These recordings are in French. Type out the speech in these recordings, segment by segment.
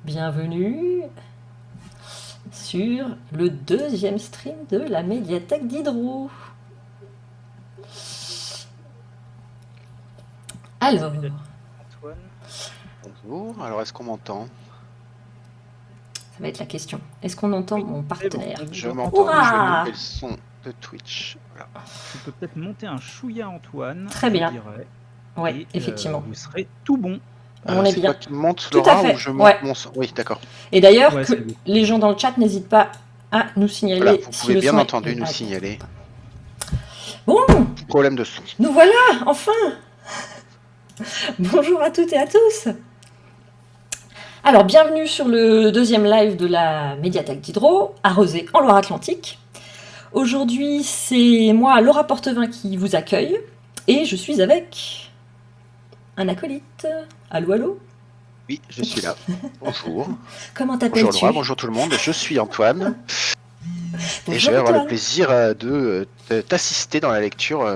Bienvenue sur le deuxième stream de la médiathèque d'Hydro. Alors, Antoine. Bonjour, alors est-ce qu'on m'entend? ça va être la question. Est-ce qu'on entend mon partenaire? Bon, Je vous m'entends, Hurrah je vais monter le son de Twitch. Voilà. On peut peut-être monter un chouïa Antoine. Très bien. Je dirais, Ouais, et, effectivement. vous serez tout bon. On est c'est bien. toi qui montes, Tout Laura, à fait, ou je monte ouais. mon son? Oui, d'accord. Et d'ailleurs, Ouais, que c'est bon. les gens dans le chat n'hésitent pas à nous signaler Voilà, vous si pouvez le bien son est- entendu nous Ah, signaler. Bon, Problème de son. nous voilà, enfin. Bonjour à toutes et à tous. Alors, bienvenue sur le deuxième live de la médiathèque d'Hydro, à Rezé, en Loire-Atlantique. Aujourd'hui, c'est moi, Laura Portevin, qui vous accueille, et je suis avec un acolyte. Allô, allô. Oui, je suis là. Bonjour. Comment Bonjour t'appelles-tu? Laura, bonjour tout le monde. Je suis Antoine. Et je Bonjour vais avoir le Antoine. plaisir de t'assister dans la lecture,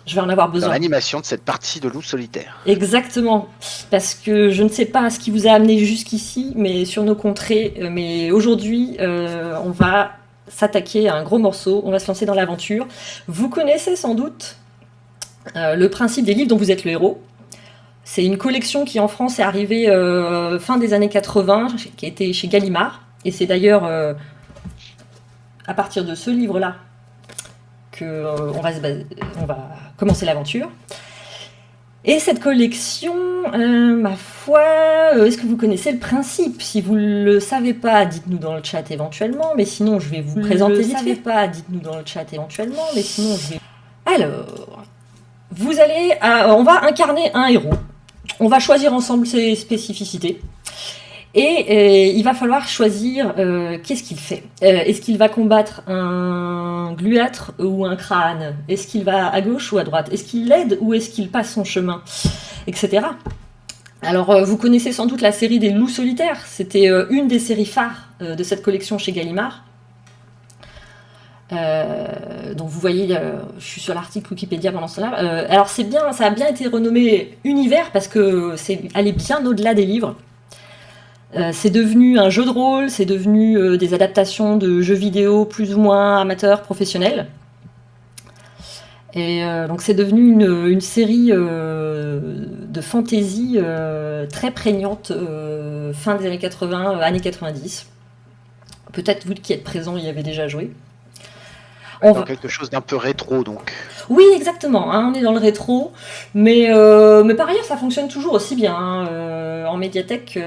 Je vais en avoir dans besoin. l'animation de cette partie de Loup solitaire. Exactement, parce que je ne sais pas ce qui vous a amené jusqu'ici, mais sur nos contrées. Mais aujourd'hui, on va s'attaquer à un gros morceau, on va se lancer dans l'aventure. Vous connaissez sans doute le principe des livres dont vous êtes le héros. C'est une collection qui en France est arrivée fin des années 80, qui a été chez Gallimard. Et c'est d'ailleurs à partir de ce livre-là qu'on va commencer l'aventure. Et cette collection, ma foi, est-ce que vous connaissez le principe? Si vous ne le savez pas, dites-nous dans le chat éventuellement, mais sinon je vais vous présenter vite fait. Pas, dites-nous dans le chat éventuellement, mais sinon je vais... Alors, vous allez, on va incarner un héros. On va choisir ensemble ses spécificités. Et il va falloir choisir qu'est-ce qu'il fait. Est-ce qu'il va combattre un gluâtre ou un crâne? Est-ce qu'il va à gauche ou à droite? Est-ce qu'il l'aide ou est-ce qu'il passe son chemin? Etc. Alors, vous connaissez sans doute la série des Loups solitaires. C'était une des séries phares de cette collection chez Gallimard. Donc vous voyez, je suis sur l'article Wikipédia pendant cela. Alors c'est bien, ça a bien été renommé Univers parce que c'est allé bien au-delà des livres. C'est devenu un jeu de rôle, c'est devenu des adaptations de jeux vidéo plus ou moins amateurs, professionnels. Et donc c'est devenu une série de fantasy très prégnante fin des années 80, années 90. Peut-être vous qui êtes présents y avez déjà joué. Dans quelque chose d'un peu rétro, donc. Oui, exactement, hein, on est dans le rétro, mais par ailleurs ça fonctionne toujours aussi bien. Hein, en médiathèque,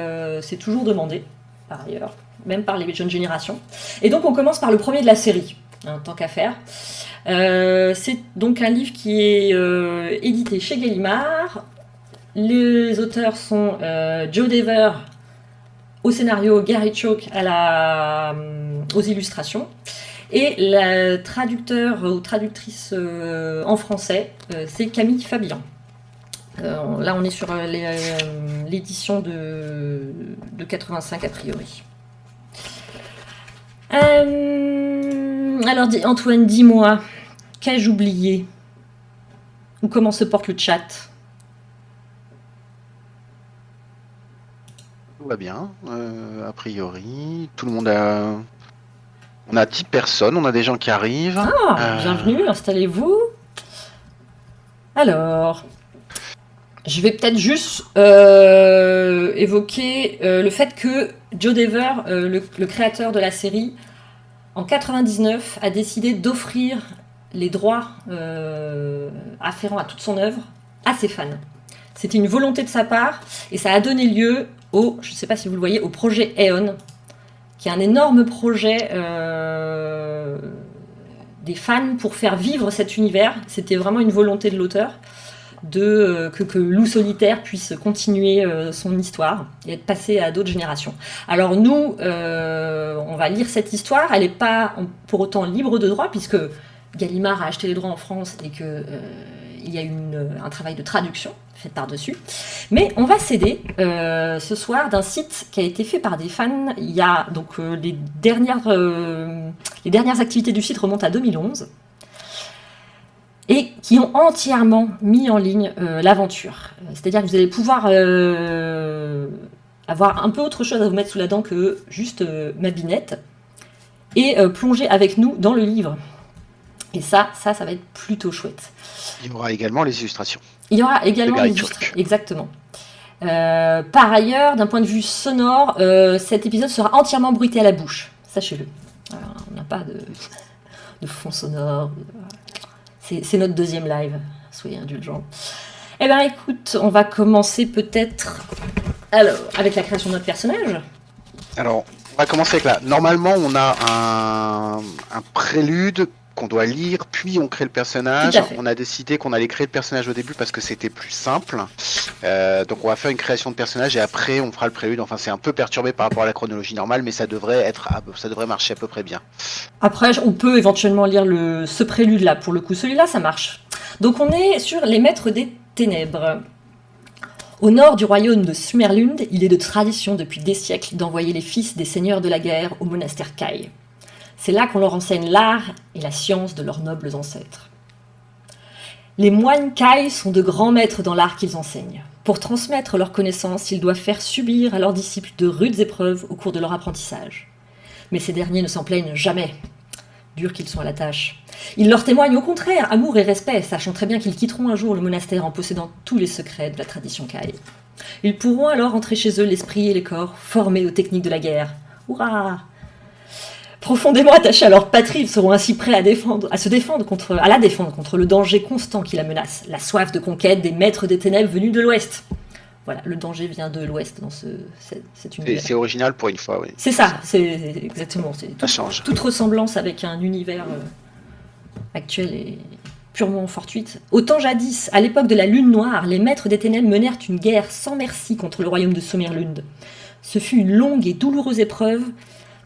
c'est toujours demandé, par ailleurs, même par les jeunes générations. Et donc on commence par le premier de la série, hein, tant qu'à faire. C'est donc un livre qui est édité chez Gallimard. Les auteurs sont Joe Dever au scénario, Gary Chalk aux illustrations. Et la traducteur ou traductrice en français, c'est Camille Fabian. Là, on est sur l'édition de 85 a priori. Alors, Antoine, dis-moi, qu'ai-je oublié? Ou comment se porte le chat? Tout va bien, a priori. Tout le monde a... On a 10 personnes, on a des gens qui arrivent. Ah, bienvenue, installez-vous. Alors, je vais peut-être juste évoquer le fait que Joe Dever, le créateur de la série, en 99, a décidé d'offrir les droits afférents à toute son œuvre à ses fans. C'était une volonté de sa part et ça a donné lieu je ne sais pas si vous le voyez, au projet Aeon, qui est un énorme projet des fans pour faire vivre cet univers. C'était vraiment une volonté de l'auteur que Loup solitaire puisse continuer son histoire et être passé à d'autres générations. Alors nous, on va lire cette histoire. Elle n'est pas pour autant libre de droit, puisque Gallimard a acheté les droits en France et qu'il y a eu un travail de traduction fait par-dessus. Mais on va s'aider ce soir d'un site qui a été fait par des fans. Il y a donc les dernières activités du site remontent à 2011 et qui ont entièrement mis en ligne l'aventure. C'est-à-dire que vous allez pouvoir avoir un peu autre chose à vous mettre sous la dent que juste ma binette, et plonger avec nous dans le livre. Et ça va être plutôt chouette. Il y aura également les illustrations. Il y aura également Gary les Turk. illustrations. Exactement. Par ailleurs, d'un point de vue sonore, cet épisode sera entièrement bruité à la bouche. Sachez-le. Alors, on n'a pas de fond sonore. C'est notre deuxième live. Soyez indulgents. Eh bien, écoute, on va commencer peut-être avec la création de notre personnage. Alors, on va commencer avec là. Normalement, on a un prélude qu'on doit lire, puis on crée le personnage. Tout à fait. On a décidé qu'on allait créer le personnage au début parce que c'était plus simple. Donc on va faire une création de personnage et après on fera le prélude. Enfin, c'est un peu perturbé par rapport à la chronologie normale, mais ça devrait marcher à peu près bien. Après, on peut éventuellement lire ce prélude-là. Pour le coup, celui-là, ça marche. Donc on est sur les maîtres des ténèbres. Au nord du royaume de Sumerlund, il est de tradition depuis des siècles d'envoyer les fils des seigneurs de la guerre au monastère Kai. C'est là qu'on leur enseigne l'art et la science de leurs nobles ancêtres. Les moines Kai sont de grands maîtres dans l'art qu'ils enseignent. Pour transmettre leurs connaissances, ils doivent faire subir à leurs disciples de rudes épreuves au cours de leur apprentissage. Mais ces derniers ne s'en plaignent jamais. Durs qu'ils sont à la tâche. Ils leur témoignent au contraire amour et respect, sachant très bien qu'ils quitteront un jour le monastère en possédant tous les secrets de la tradition Kai. Ils pourront alors entrer chez eux l'esprit et les corps, formés aux techniques de la guerre. Hurrah! Profondément attachés à leur patrie, ils seront ainsi prêts à la défendre contre le danger constant qui la menace, la soif de conquête des maîtres des ténèbres venus de l'Ouest. Voilà, le danger vient de l'Ouest dans cet univers. C'est original pour une fois, oui. C'est ça, c'est exactement. Ça change. Toute ressemblance avec un univers actuel est purement fortuite. Autant jadis, à l'époque de la Lune Noire, les maîtres des ténèbres menèrent une guerre sans merci contre le royaume de Sumerlund. Ce fut une longue et douloureuse épreuve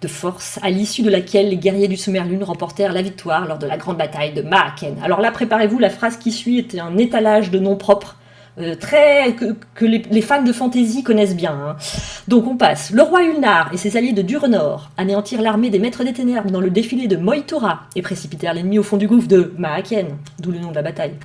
de force, à l'issue de laquelle les guerriers du Sumerlund remportèrent la victoire lors de la grande bataille de Maaken. Alors là, préparez-vous, la phrase qui suit était un étalage de noms propres, que les fans de fantasy connaissent bien. Hein. Donc on passe. Le roi Ulnar et ses alliés de Durenor anéantirent l'armée des maîtres des ténèbres dans le défilé de Moïtora et précipitèrent l'ennemi au fond du gouffre de Maaken, d'où le nom de la bataille.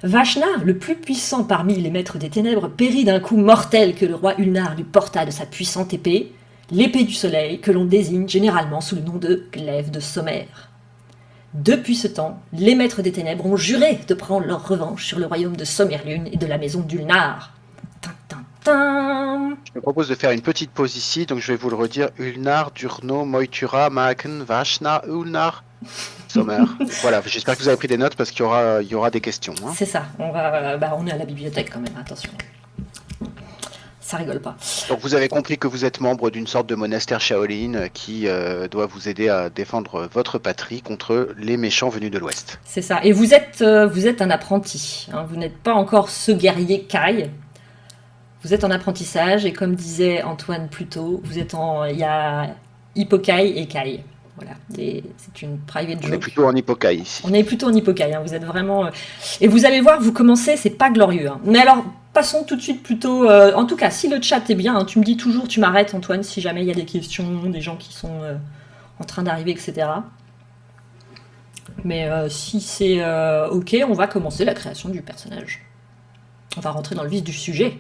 Vashna, le plus puissant parmi les maîtres des ténèbres, périt d'un coup mortel que le roi Ulnar lui porta de sa puissante épée, l'épée du soleil, que l'on désigne généralement sous le nom de glaive de Sommer. Depuis ce temps, les maîtres des ténèbres ont juré de prendre leur revanche sur le royaume de Sommerlund et de la maison d'Ulnar. Je me propose de faire une petite pause ici, donc je vais vous le redire. Ulnar, Durno, Moïtura, Maaken, Vashna, Ulnar, Sommer. Voilà, j'espère que vous avez pris des notes parce qu'il y aura des questions. Hein. C'est ça, on est à la bibliothèque quand même, attention. Ça rigole pas. Donc vous avez compris que vous êtes membre d'une sorte de monastère Shaolin qui doit vous aider à défendre votre patrie contre les méchants venus de l'Ouest. C'est ça. Et vous êtes un apprenti. Hein. Vous n'êtes pas encore ce guerrier Kai. Vous êtes en apprentissage et comme disait Antoine plus tôt, il y a Hippokai et Kai. Voilà. C'est une private joke. On est plutôt en Hippokai ici. On est plutôt en Hippokai. Hein. Vous êtes vraiment. Et vous allez voir, vous commencez, c'est pas glorieux. Hein. Mais alors. Passons tout de suite plutôt... en tout cas, si le chat est bien, hein, tu me dis toujours, tu m'arrêtes Antoine, si jamais il y a des questions, des gens qui sont en train d'arriver, etc. Mais si c'est ok, on va commencer la création du personnage. On va rentrer dans le vif du sujet.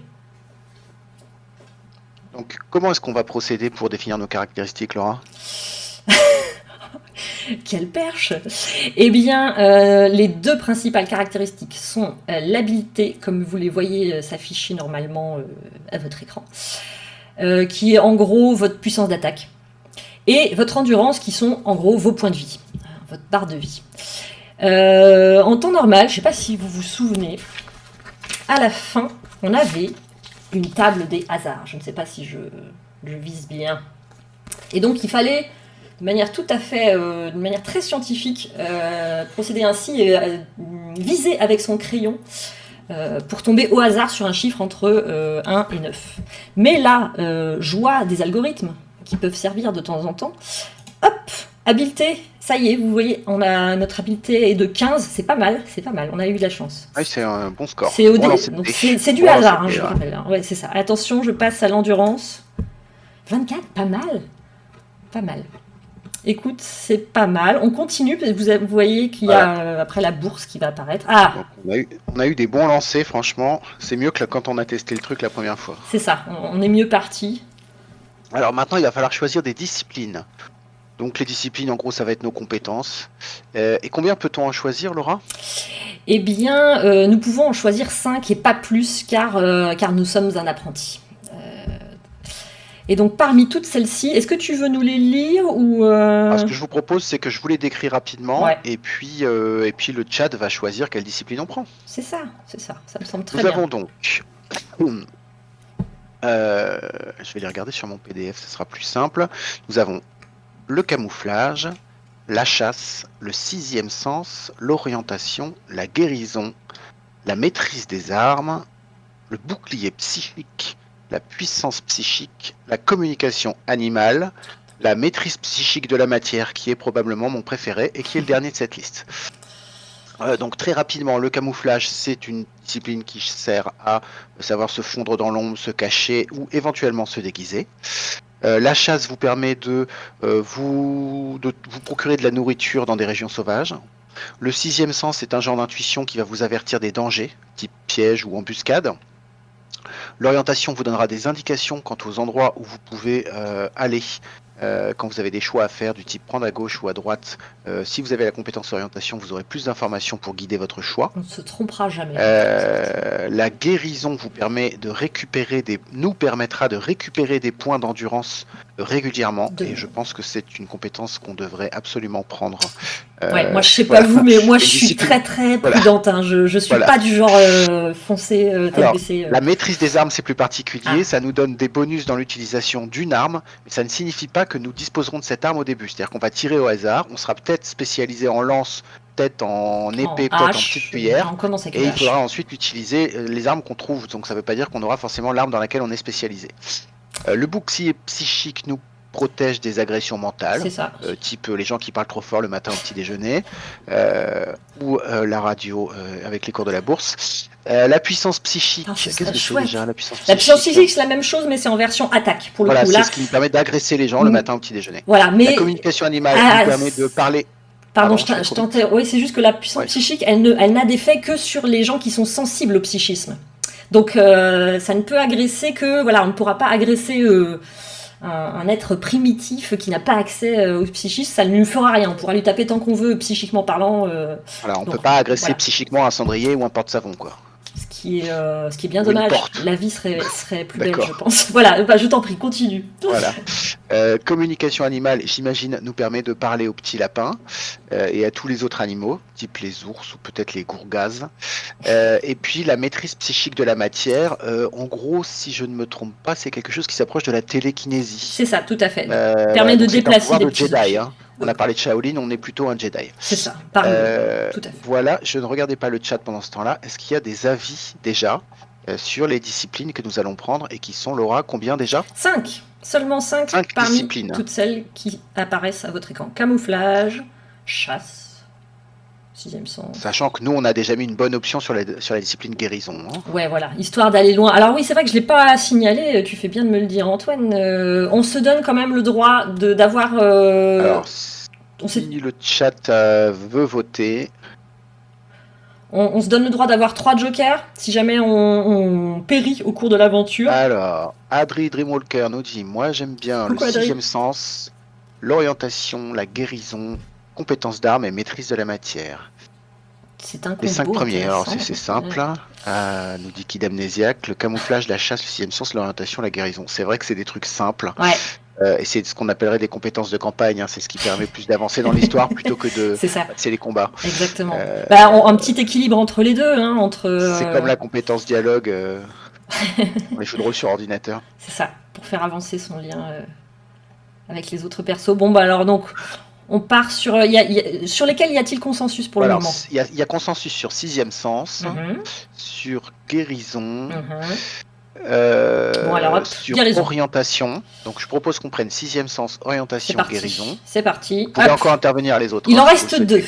Donc, comment est-ce qu'on va procéder pour définir nos caractéristiques, Laura ? Quelle perche! Eh bien, les deux principales caractéristiques sont l'habileté, comme vous les voyez s'afficher normalement à votre écran, qui est en gros votre puissance d'attaque, et votre endurance, qui sont en gros vos points de vie, votre barre de vie. En temps normal, je ne sais pas si vous vous souvenez, à la fin, on avait une table des hasards. Je ne sais pas si je vise bien. Et donc, il fallait... de manière très scientifique, procéder ainsi et viser avec son crayon pour tomber au hasard sur un chiffre entre 1 et 9. Mais là, joie des algorithmes qui peuvent servir de temps en temps. Hop, habileté, ça y est, vous voyez, notre habileté est de 15, c'est pas mal, on a eu de la chance. Oui, c'est un bon score. C'est au dé, donc c'est du hasard, hein, je vous rappelle. Hein. Ouais, c'est ça. Attention, je passe à l'endurance. 24, pas mal. Écoute, c'est pas mal. On continue, parce que vous voyez qu'il y a après la bourse qui va apparaître. Ah, Donc, on a eu des bons lancers, franchement. C'est mieux que quand on a testé le truc la première fois. c'est ça, on est mieux parti. Alors maintenant, il va falloir choisir des disciplines. Donc les disciplines, en gros, ça va être nos compétences. Et combien peut-on en choisir, Laura? Eh bien, nous pouvons en choisir 5 et pas plus, car nous sommes un apprenti. Et donc, parmi toutes celles-ci, est-ce que tu veux nous les lire ou Alors, ce que je vous propose, c'est que je vous les décris rapidement, Ouais. et puis le chat va choisir quelle discipline on prend. C'est ça, ça me semble très Nous bien. avons donc, je vais les regarder sur mon PDF, ce sera plus simple. Nous avons le camouflage, la chasse, le sixième sens, l'orientation, la guérison, la maîtrise des armes, le bouclier psychique, la puissance psychique, la communication animale, la maîtrise psychique de la matière, qui est probablement mon préféré et qui est le dernier de cette liste. Donc très rapidement, le camouflage, c'est une discipline qui sert à savoir se fondre dans l'ombre, se cacher ou éventuellement se déguiser. La chasse vous permet de vous procurer de la nourriture dans des régions sauvages. Le sixième sens est un genre d'intuition qui va vous avertir des dangers, type piège ou embuscade. L'orientation vous donnera des indications quant aux endroits où vous pouvez aller quand vous avez des choix à faire du type prendre à gauche ou à droite. Si vous avez la compétence orientation, vous aurez plus d'informations pour guider votre choix. On ne se trompera jamais. La guérison vous nous permettra de récupérer des points d'endurance régulièrement, et je pense que c'est une compétence qu'on devrait absolument prendre. Ouais, moi je sais pas vous, mais moi je suis très prudente. Hein. Je suis pas du genre foncé, tête baissée. La maîtrise des armes, c'est plus particulier. Ça nous donne des bonus dans l'utilisation d'une arme, mais ça ne signifie pas que nous disposerons de cette arme au début. C'est-à-dire qu'on va tirer au hasard, on sera peut-être spécialisé en lance, peut-être en épée, peut-être en petite cuillère, et il faudra ensuite utiliser les armes qu'on trouve. Donc ça ne veut pas dire qu'on aura forcément l'arme dans laquelle on est spécialisé. Le bouclier psychique nous protège des agressions mentales, type les gens qui parlent trop fort le matin au petit déjeuner, ou la radio avec les cours de la bourse. La puissance psychique, qu'est-ce que c'est déjà la puissance psychique? La puissance psychique, c'est la même chose, mais c'est en version attaque pour le coup. C'est ce qui nous permet d'agresser les gens le matin au petit déjeuner. Voilà, mais la communication animale nous permet de parler. Pardon, je t'interromps. Oui, c'est juste que la puissance psychique, elle n'a d'effet que sur les gens qui sont sensibles au psychisme. Donc, ça ne peut agresser que, voilà, on ne pourra pas agresser un être primitif qui n'a pas accès au psychisme. Ça ne lui fera rien. On pourra lui taper tant qu'on veut, psychiquement parlant. Voilà, on ne peut pas agresser psychiquement un cendrier ou un porte-savon, quoi. Ce qui est bien dommage. La vie serait plus belle, je pense. Voilà, je t'en prie, continue. Voilà. Communication animale, j'imagine, nous permet de parler aux petits lapins et à tous les autres animaux, type les ours ou peut-être les gourgazes. Et puis la maîtrise psychique de la matière, en gros, si je ne me trompe pas, c'est quelque chose qui s'approche de la télékinésie. C'est ça, tout à fait. Permet de déplacer les Jedi, hein. On a parlé de Shaolin, on est plutôt un Jedi. C'est ça, tout à fait. Voilà, je ne regardais pas le chat pendant ce temps-là. Est-ce qu'il y a des avis déjà sur les disciplines que nous allons prendre et qui sont, Laura, combien déjà? 5. Seulement 5 parmi disciplines. Toutes celles qui apparaissent à votre écran. Camouflage, chasse, sixième sens. Sachant que nous, on a déjà mis une bonne option sur la discipline guérison. Hein. Ouais, voilà, histoire d'aller loin. Alors oui, c'est vrai que je ne l'ai pas signalé, tu fais bien de me le dire, Antoine. On se donne quand même le droit d'avoir... Alors, si le chat veut voter... On se donne le droit d'avoir 3 jokers si jamais on périt au cours de l'aventure. Alors, Adri Dreamwalker nous dit: moi j'aime bien le sixième sens, l'orientation, la guérison, compétence d'armes et maîtrise de la matière. C'est un combo. Les 5 premiers, alors c'est simple. Nous dit Kid Amnésiaque: le camouflage, la chasse, le sixième sens, l'orientation, la guérison. C'est vrai que c'est des trucs simples. Ouais. Et c'est ce qu'on appellerait des compétences de campagne, hein. C'est ce qui permet plus d'avancer dans l'histoire plutôt que de passer les combats. Exactement. Un petit équilibre entre les deux. Hein, c'est comme la compétence dialogue dans les jeux de rôle sur ordinateur. C'est ça, pour faire avancer son lien avec les autres persos. Bon, alors donc, on part sur... sur lesquels y a-t-il consensus pour le moment? Il y a consensus sur sixième sens, sur guérison... sur orientation. Donc je propose qu'on prenne sixième sens, orientation, guérison. C'est parti. Vous pouvez encore intervenir les autres. Il en reste 2.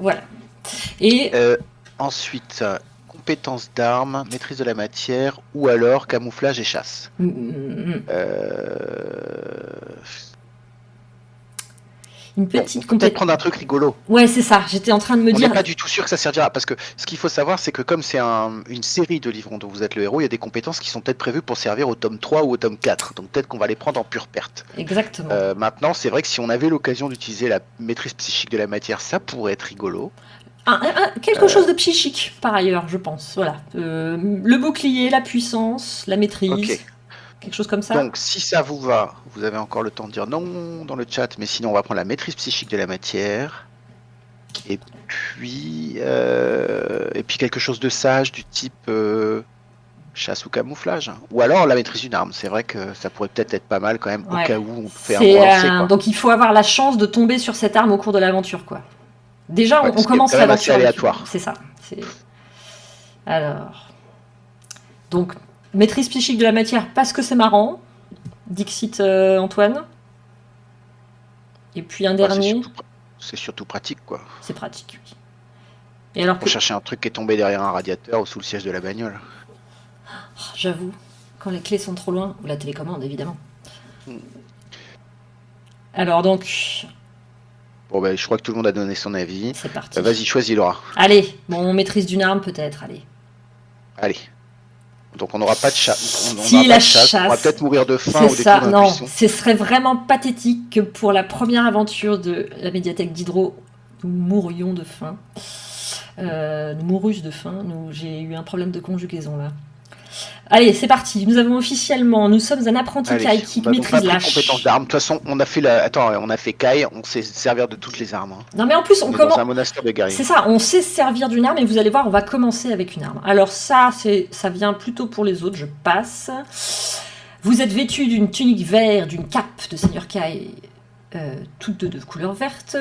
Voilà. Et ensuite, compétence d'armes, maîtrise de la matière, ou alors camouflage et chasse. Une Bon, on petite peut peut-être compétence. prendre un truc rigolo. Ouais, c'est ça. J'étais en train de me On n'est dire. pas du tout sûr que ça servira, parce que ce qu'il faut savoir, c'est que comme c'est une série de livres dont vous êtes le héros, il y a des compétences qui sont peut-être prévues pour servir au tome 3 ou au tome 4, donc peut-être qu'on va les prendre en pure perte. Exactement. Maintenant, c'est vrai que si on avait l'occasion d'utiliser la maîtrise psychique de la matière, ça pourrait être rigolo. Quelque chose de psychique, par ailleurs, je pense. Voilà. Le bouclier, la puissance, la maîtrise. Ok. Quelque chose comme ça. Donc, si ça vous va, vous avez encore le temps de dire non dans le chat, mais sinon, on va prendre la maîtrise psychique de la matière. Et puis quelque chose de sage du type chasse ou camouflage. Ou alors la maîtrise d'une arme. C'est vrai que ça pourrait peut-être être pas mal quand même, Ouais. au cas où on fait un bon lancer, quoi. Donc il faut avoir la chance de tomber sur cette arme au cours de l'aventure, quoi. Déjà, Ouais, on parce qu'il est commence quand même assez l'aventure. aléatoire. C'est ça. Alors. Donc, maîtrise psychique de la matière parce que c'est marrant. Dixit Antoine. Et puis un Ouais, dernier. c'est surtout pratique, quoi. C'est pratique, oui. Et alors Pour chercher un truc qui est tombé derrière un radiateur ou sous le siège de la bagnole. J'avoue, quand les clés sont trop loin, ou la télécommande évidemment. Alors donc, Bon, ben, je crois que tout le monde a donné son avis. c'est parti. Vas-y, choisis, Laura. Allez, bon, maîtrise d'une arme peut-être, allez. Allez. Donc on n'aura pas de chasse. Si, la chasse. On va peut-être mourir de faim C'est ou des ça, coups d'un non, buisson. ce serait vraiment pathétique que pour la première aventure de la médiathèque d'Hydro, nous mourions de faim. Nous mourûmes de faim. J'ai eu un problème de conjugaison là. Allez, c'est parti. Nous sommes un apprenti Allez, Kai qui on a donc pas maîtrise pris la compétence d'armes. De toute façon, on a fait on a fait Kai, on sait se servir de toutes les armes. Hein. Non mais en plus, on est commence. dans un monastère de guerriers. C'est ça, on sait se servir d'une arme et vous allez voir, on va commencer avec une arme. Alors ça vient plutôt pour les autres, je passe. Vous êtes vêtu d'une tunique verte, d'une cape de Seigneur Kai, toutes deux de couleur verte.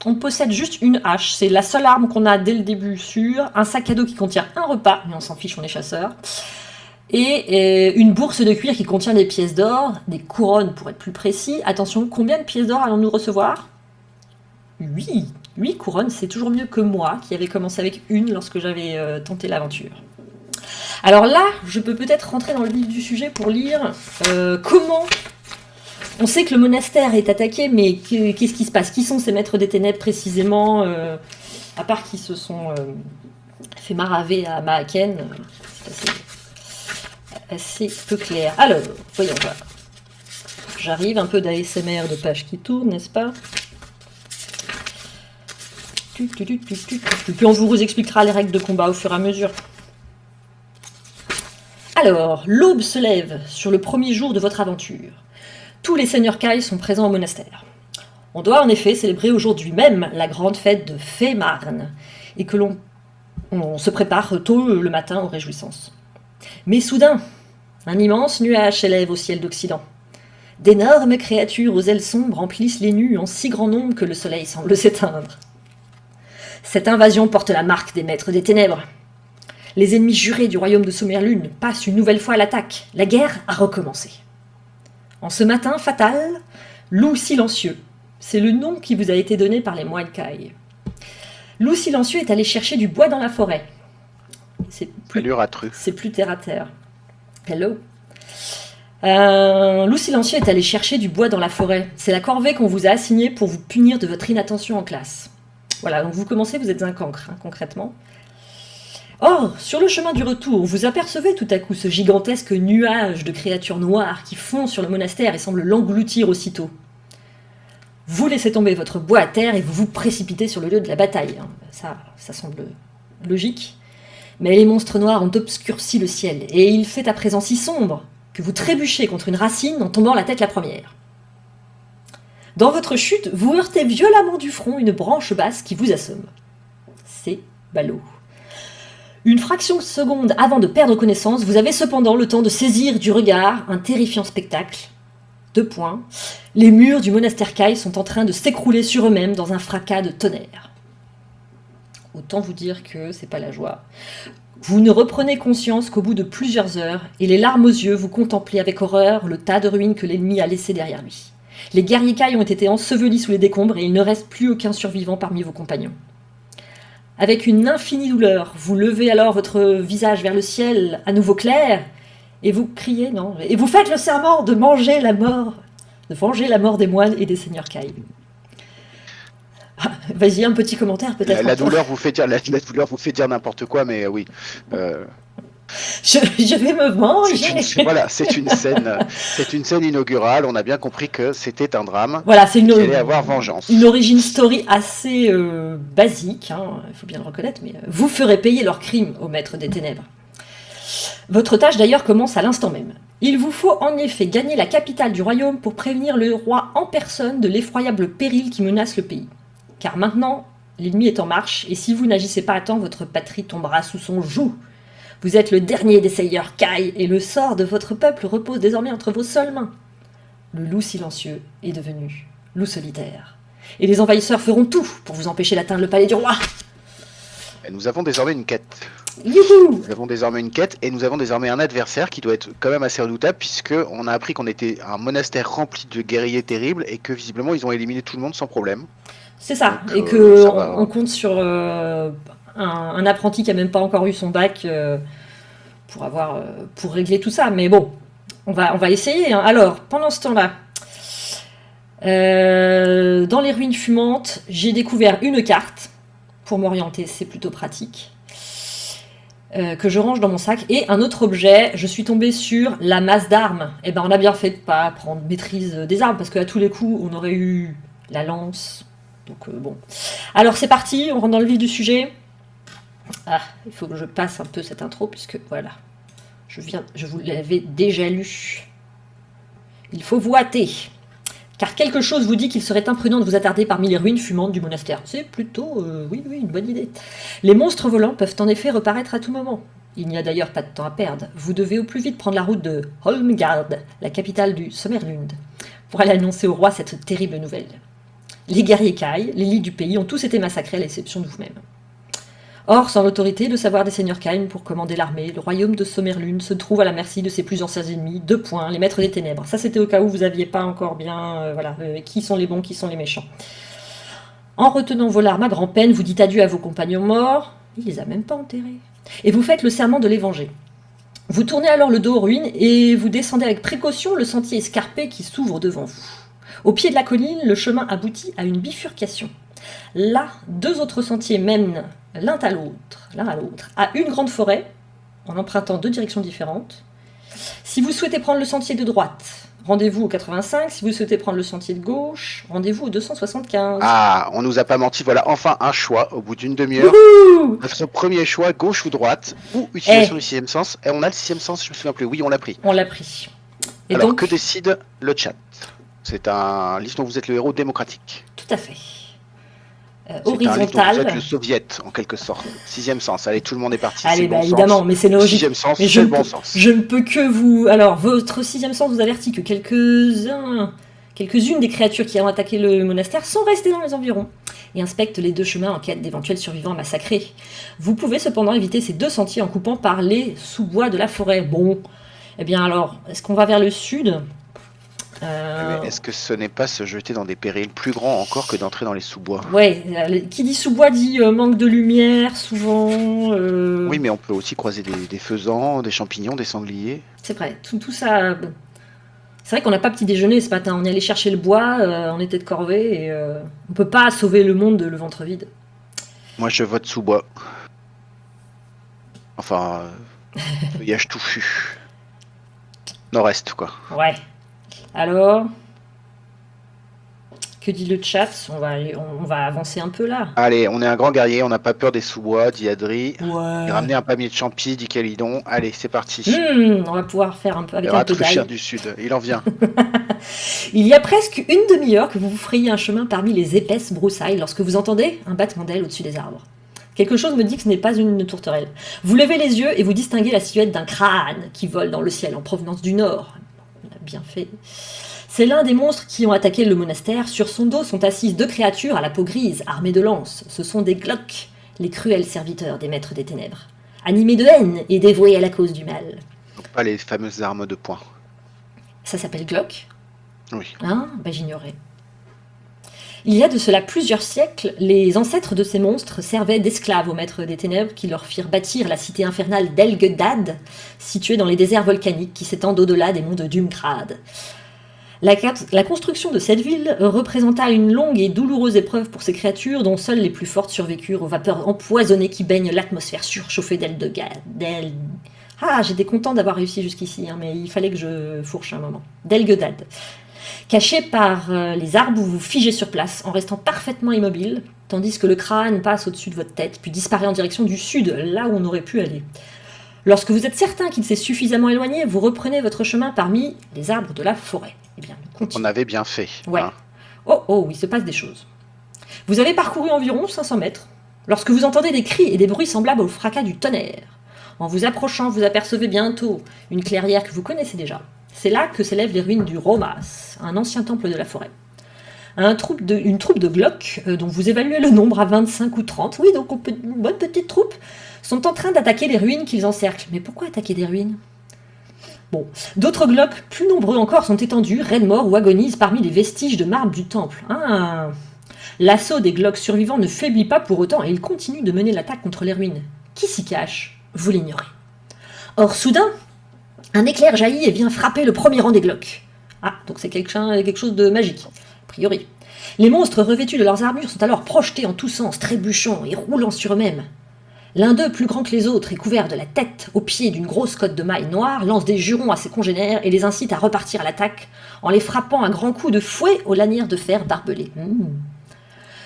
On possède juste une hache, c'est la seule arme qu'on a dès le début sur. Un sac à dos qui contient un repas, mais on s'en fiche, on est chasseurs. Et une bourse de cuir qui contient des pièces d'or, des couronnes pour être plus précis. Attention, combien de pièces d'or allons-nous recevoir ? 8 couronnes, c'est toujours mieux que moi, qui avait commencé avec une lorsque j'avais tenté l'aventure. Alors là, je peux peut-être rentrer dans le vif du sujet pour lire comment... On sait que le monastère est attaqué, mais qu'est-ce qui se passe ? Qui sont ces maîtres des ténèbres précisément à part qu'ils se sont fait maraver à Maaken, c'est assez peu clair. Alors, voyons voir. J'arrive, un peu d'ASMR de page qui tourne, n'est-ce pas ? Puis on vous expliquera les règles de combat au fur et à mesure. Alors, l'aube se lève sur le premier jour de votre aventure. Tous les seigneurs Kai sont présents au monastère. On doit en effet célébrer aujourd'hui même la grande fête de Fémarn, et que on se prépare tôt le matin aux réjouissances. Mais soudain, un immense nuage s'élève au ciel d'Occident. D'énormes créatures aux ailes sombres emplissent les nues en si grand nombre que le soleil semble s'éteindre. Cette invasion porte la marque des maîtres des ténèbres. Les ennemis jurés du royaume de Sommerlune passent une nouvelle fois à l'attaque. La guerre a recommencé. En ce matin fatal, Loup Silencieux, c'est le nom qui vous a été donné par les moines Kai. Loup Silencieux est allé chercher du bois dans la forêt. C'est plus terre à terre. Hello. Loup Silencieux est allé chercher du bois dans la forêt. C'est la corvée qu'on vous a assignée pour vous punir de votre inattention en classe. Voilà, donc vous commencez, vous êtes un cancre, concrètement. Or, sur le chemin du retour, vous apercevez tout à coup ce gigantesque nuage de créatures noires qui fond sur le monastère et semble l'engloutir aussitôt. Vous laissez tomber votre bois à terre et vous vous précipitez sur le lieu de la bataille. Ça semble logique. Mais les monstres noirs ont obscurci le ciel et il fait à présent si sombre que vous trébuchez contre une racine en tombant la tête la première. Dans votre chute, vous heurtez violemment du front une branche basse qui vous assomme. C'est ballot. Une fraction de seconde avant de perdre connaissance, vous avez cependant le temps de saisir du regard un terrifiant spectacle. 2 points. Les murs du monastère Kai sont en train de s'écrouler sur eux-mêmes dans un fracas de tonnerre. Autant vous dire que c'est pas la joie. Vous ne reprenez conscience qu'au bout de plusieurs heures, et les larmes aux yeux, vous contemplez avec horreur le tas de ruines que l'ennemi a laissé derrière lui. Les guerriers Kai ont été ensevelis sous les décombres et il ne reste plus aucun survivant parmi vos compagnons. Avec une infinie douleur, vous levez alors votre visage vers le ciel, à nouveau clair, et vous criez, et vous faites le serment de venger la mort des moines et des seigneurs Kai. Vas-y, un petit commentaire peut-être. La douleur vous fait dire, la douleur vous fait dire n'importe quoi, mais oui. Je vais me venger. Voilà, c'est une scène inaugurale. On a bien compris que c'était un drame. Voilà, c'est Qu'il allait avoir vengeance. une origin story assez basique, hein, il faut bien le reconnaître, mais vous ferez payer leurs crimes au maître des ténèbres. Votre tâche d'ailleurs commence à l'instant même. Il vous faut en effet gagner la capitale du royaume pour prévenir le roi en personne de l'effroyable péril qui menace le pays. Car maintenant, l'ennemi est en marche, et si vous n'agissez pas à temps, votre patrie tombera sous son joug. Vous êtes le dernier des Seigneurs Kai, et le sort de votre peuple repose désormais entre vos seules mains. Le loup silencieux est devenu loup solitaire. Et les envahisseurs feront tout pour vous empêcher d'atteindre le palais du roi. Et nous avons désormais une quête. Youhou! Nous avons désormais une quête et nous avons désormais un adversaire qui doit être quand même assez redoutable puisque on a appris qu'on était un monastère rempli de guerriers terribles et que visiblement ils ont éliminé tout le monde sans problème. C'est ça, Donc, et que ça va. on compte sur un apprenti qui a même pas encore eu son bac pour régler tout ça. Mais bon, on va essayer, hein. Alors, pendant ce temps-là, dans les ruines fumantes, j'ai découvert une carte pour m'orienter, c'est plutôt pratique. Que je range dans mon sac, et un autre objet, je suis tombée sur la masse d'armes. Et ben on a bien fait de pas prendre maîtrise des armes, parce qu'à tous les coups, on aurait eu la lance. Donc bon. Alors c'est parti, on rentre dans le vif du sujet. Ah, il faut que je passe un peu cette intro, puisque voilà, je vous l'avais déjà lu. Il faut vous hâter, car quelque chose vous dit qu'il serait imprudent de vous attarder parmi les ruines fumantes du monastère. C'est plutôt, oui, une bonne idée. Les monstres volants peuvent en effet reparaître à tout moment. Il n'y a d'ailleurs pas de temps à perdre. Vous devez au plus vite prendre la route de Holmgard, la capitale du Sommerlund, pour aller annoncer au roi cette terrible nouvelle. Les guerriers Kai, l'élite du pays, ont tous été massacrés à l'exception de vous-même. Or, sans l'autorité, le savoir des seigneurs Kain pour commander l'armée, le royaume de Sommerlund se trouve à la merci de ses plus anciens ennemis, 2 points, les maîtres des ténèbres. Ça, c'était au cas où vous n'aviez pas encore bien... qui sont les bons, qui sont les méchants. En retenant vos larmes à grand-peine, vous dites adieu à vos compagnons morts. Il les a même pas enterrés. Et vous faites le serment de les venger. Vous tournez alors le dos aux ruines et vous descendez avec précaution le sentier escarpé qui s'ouvre devant vous. Au pied de la colline, le chemin aboutit à une bifurcation. Là, 2 autres sentiers mènent l'un à l'autre, à une grande forêt, en empruntant 2 directions différentes. Si vous souhaitez prendre le sentier de droite, rendez-vous au 85. Si vous souhaitez prendre le sentier de gauche, rendez-vous au 275. Ah, on nous a pas menti, voilà enfin un choix au bout d'une demi-heure. Wouhou! Notre premier choix, gauche ou droite, ou utilisation du 6e sens. Et on a le 6e sens, je me souviens plus. Oui, on l'a pris. On l'a pris. Et alors, donc, que décide le chat? C'est un livre dont vous êtes le héros démocratique. tout à fait. C'est un livre dont vous Horizontal. êtes le soviet, en quelque sorte. 6e sens, allez, tout le monde est parti. Allez, c'est bah bon évidemment, sens. mais c'est logique. 6e sens, Mais c'est le bon sens. je ne peux que vous... Alors, votre 6e sens vous avertit que quelques-unes des créatures qui ont attaqué le monastère sont restées dans les environs et inspectent les 2 chemins en quête d'éventuels survivants massacrés. Vous pouvez cependant éviter ces 2 sentiers en coupant par les sous-bois de la forêt. Bon, eh bien alors, est-ce qu'on va vers le sud? Mais est-ce que ce n'est pas se jeter dans des périls plus grands encore que d'entrer dans les sous-bois? Ouais, qui dit sous-bois dit manque de lumière, souvent. Oui, mais on peut aussi croiser des faisans, des champignons, des sangliers. C'est vrai, tout ça. C'est vrai qu'on n'a pas petit déjeuner ce matin. On est allé chercher le bois, on était de corvée et on peut pas sauver le monde le ventre vide. Moi, je vote sous-bois. Enfin, feuillage touffu. Nord-est, quoi. Ouais. Alors, que dit le chat? On va avancer un peu là. Allez, on est un grand guerrier, on n'a pas peur des sous-bois, dit Adri. Ouais. Il ramener un pamier de champi, dit Calidon. Allez, c'est parti. On va pouvoir faire un peu avec Le un peu Ratruchère d'ail. du Sud, il en vient. Il y a presque une demi-heure que vous vous frayez un chemin parmi les épaisses broussailles lorsque vous entendez un battement d'ailes au-dessus des arbres. Quelque chose me dit que ce n'est pas une tourterelle. Vous levez les yeux et vous distinguez la silhouette d'un crâne qui vole dans le ciel en provenance du nord. On a bien fait. C'est l'un des monstres qui ont attaqué le monastère. Sur son dos sont assises 2 créatures à la peau grise, armées de lances. Ce sont des Glock, les cruels serviteurs des maîtres des ténèbres. Animés de haine et dévoués à la cause du mal. Donc pas les fameuses armes de poing. Ça s'appelle Glock? Oui. Hein? Bah j'ignorais. Il y a de cela plusieurs siècles, les ancêtres de ces monstres servaient d'esclaves aux maîtres des ténèbres qui leur firent bâtir la cité infernale d'Elgedad, située dans les déserts volcaniques qui s'étendent au-delà des monts de Dumgrad. La construction de cette ville représenta une longue et douloureuse épreuve pour ces créatures dont seules les plus fortes survécurent aux vapeurs empoisonnées qui baignent l'atmosphère surchauffée Ah, j'étais content d'avoir réussi jusqu'ici, hein, mais il fallait que je fourche un moment. D'Elgedad. Caché par les arbres, vous vous figez sur place en restant parfaitement immobile, tandis que le crâne passe au-dessus de votre tête, puis disparaît en direction du sud, là où on aurait pu aller. Lorsque vous êtes certain qu'il s'est suffisamment éloigné, vous reprenez votre chemin parmi les arbres de la forêt. Eh bien, nous continuons. On avait bien fait. Ouais. Hein. Oh, il se passe des choses. Vous avez parcouru environ 500 mètres, lorsque vous entendez des cris et des bruits semblables au fracas du tonnerre. En vous approchant, vous apercevez bientôt une clairière que vous connaissez déjà. C'est là que s'élèvent les ruines du Romas, un ancien temple de la forêt. Une troupe de Glock, dont vous évaluez le nombre à 25 ou 30, oui, donc une bonne petite troupe, sont en train d'attaquer les ruines qu'ils encerclent. Mais pourquoi attaquer des ruines ? Bon, d'autres Glock, plus nombreux encore, sont étendus, raides morts ou agonisent parmi les vestiges de marbre du temple. Ah. L'assaut des Glock survivants ne faiblit pas pour autant et ils continuent de mener l'attaque contre les ruines. Qui s'y cache ? Vous l'ignorez. Or, soudain, un éclair jaillit et vient frapper le premier rang des Glock. Ah, donc c'est quelque chose de magique, a priori. Les monstres revêtus de leurs armures sont alors projetés en tous sens, trébuchant et roulant sur eux-mêmes. L'un d'eux, plus grand que les autres et couvert de la tête aux pieds d'une grosse cotte de mailles noire, lance des jurons à ses congénères et les incite à repartir à l'attaque en les frappant un grand coup de fouet aux lanières de fer barbelées.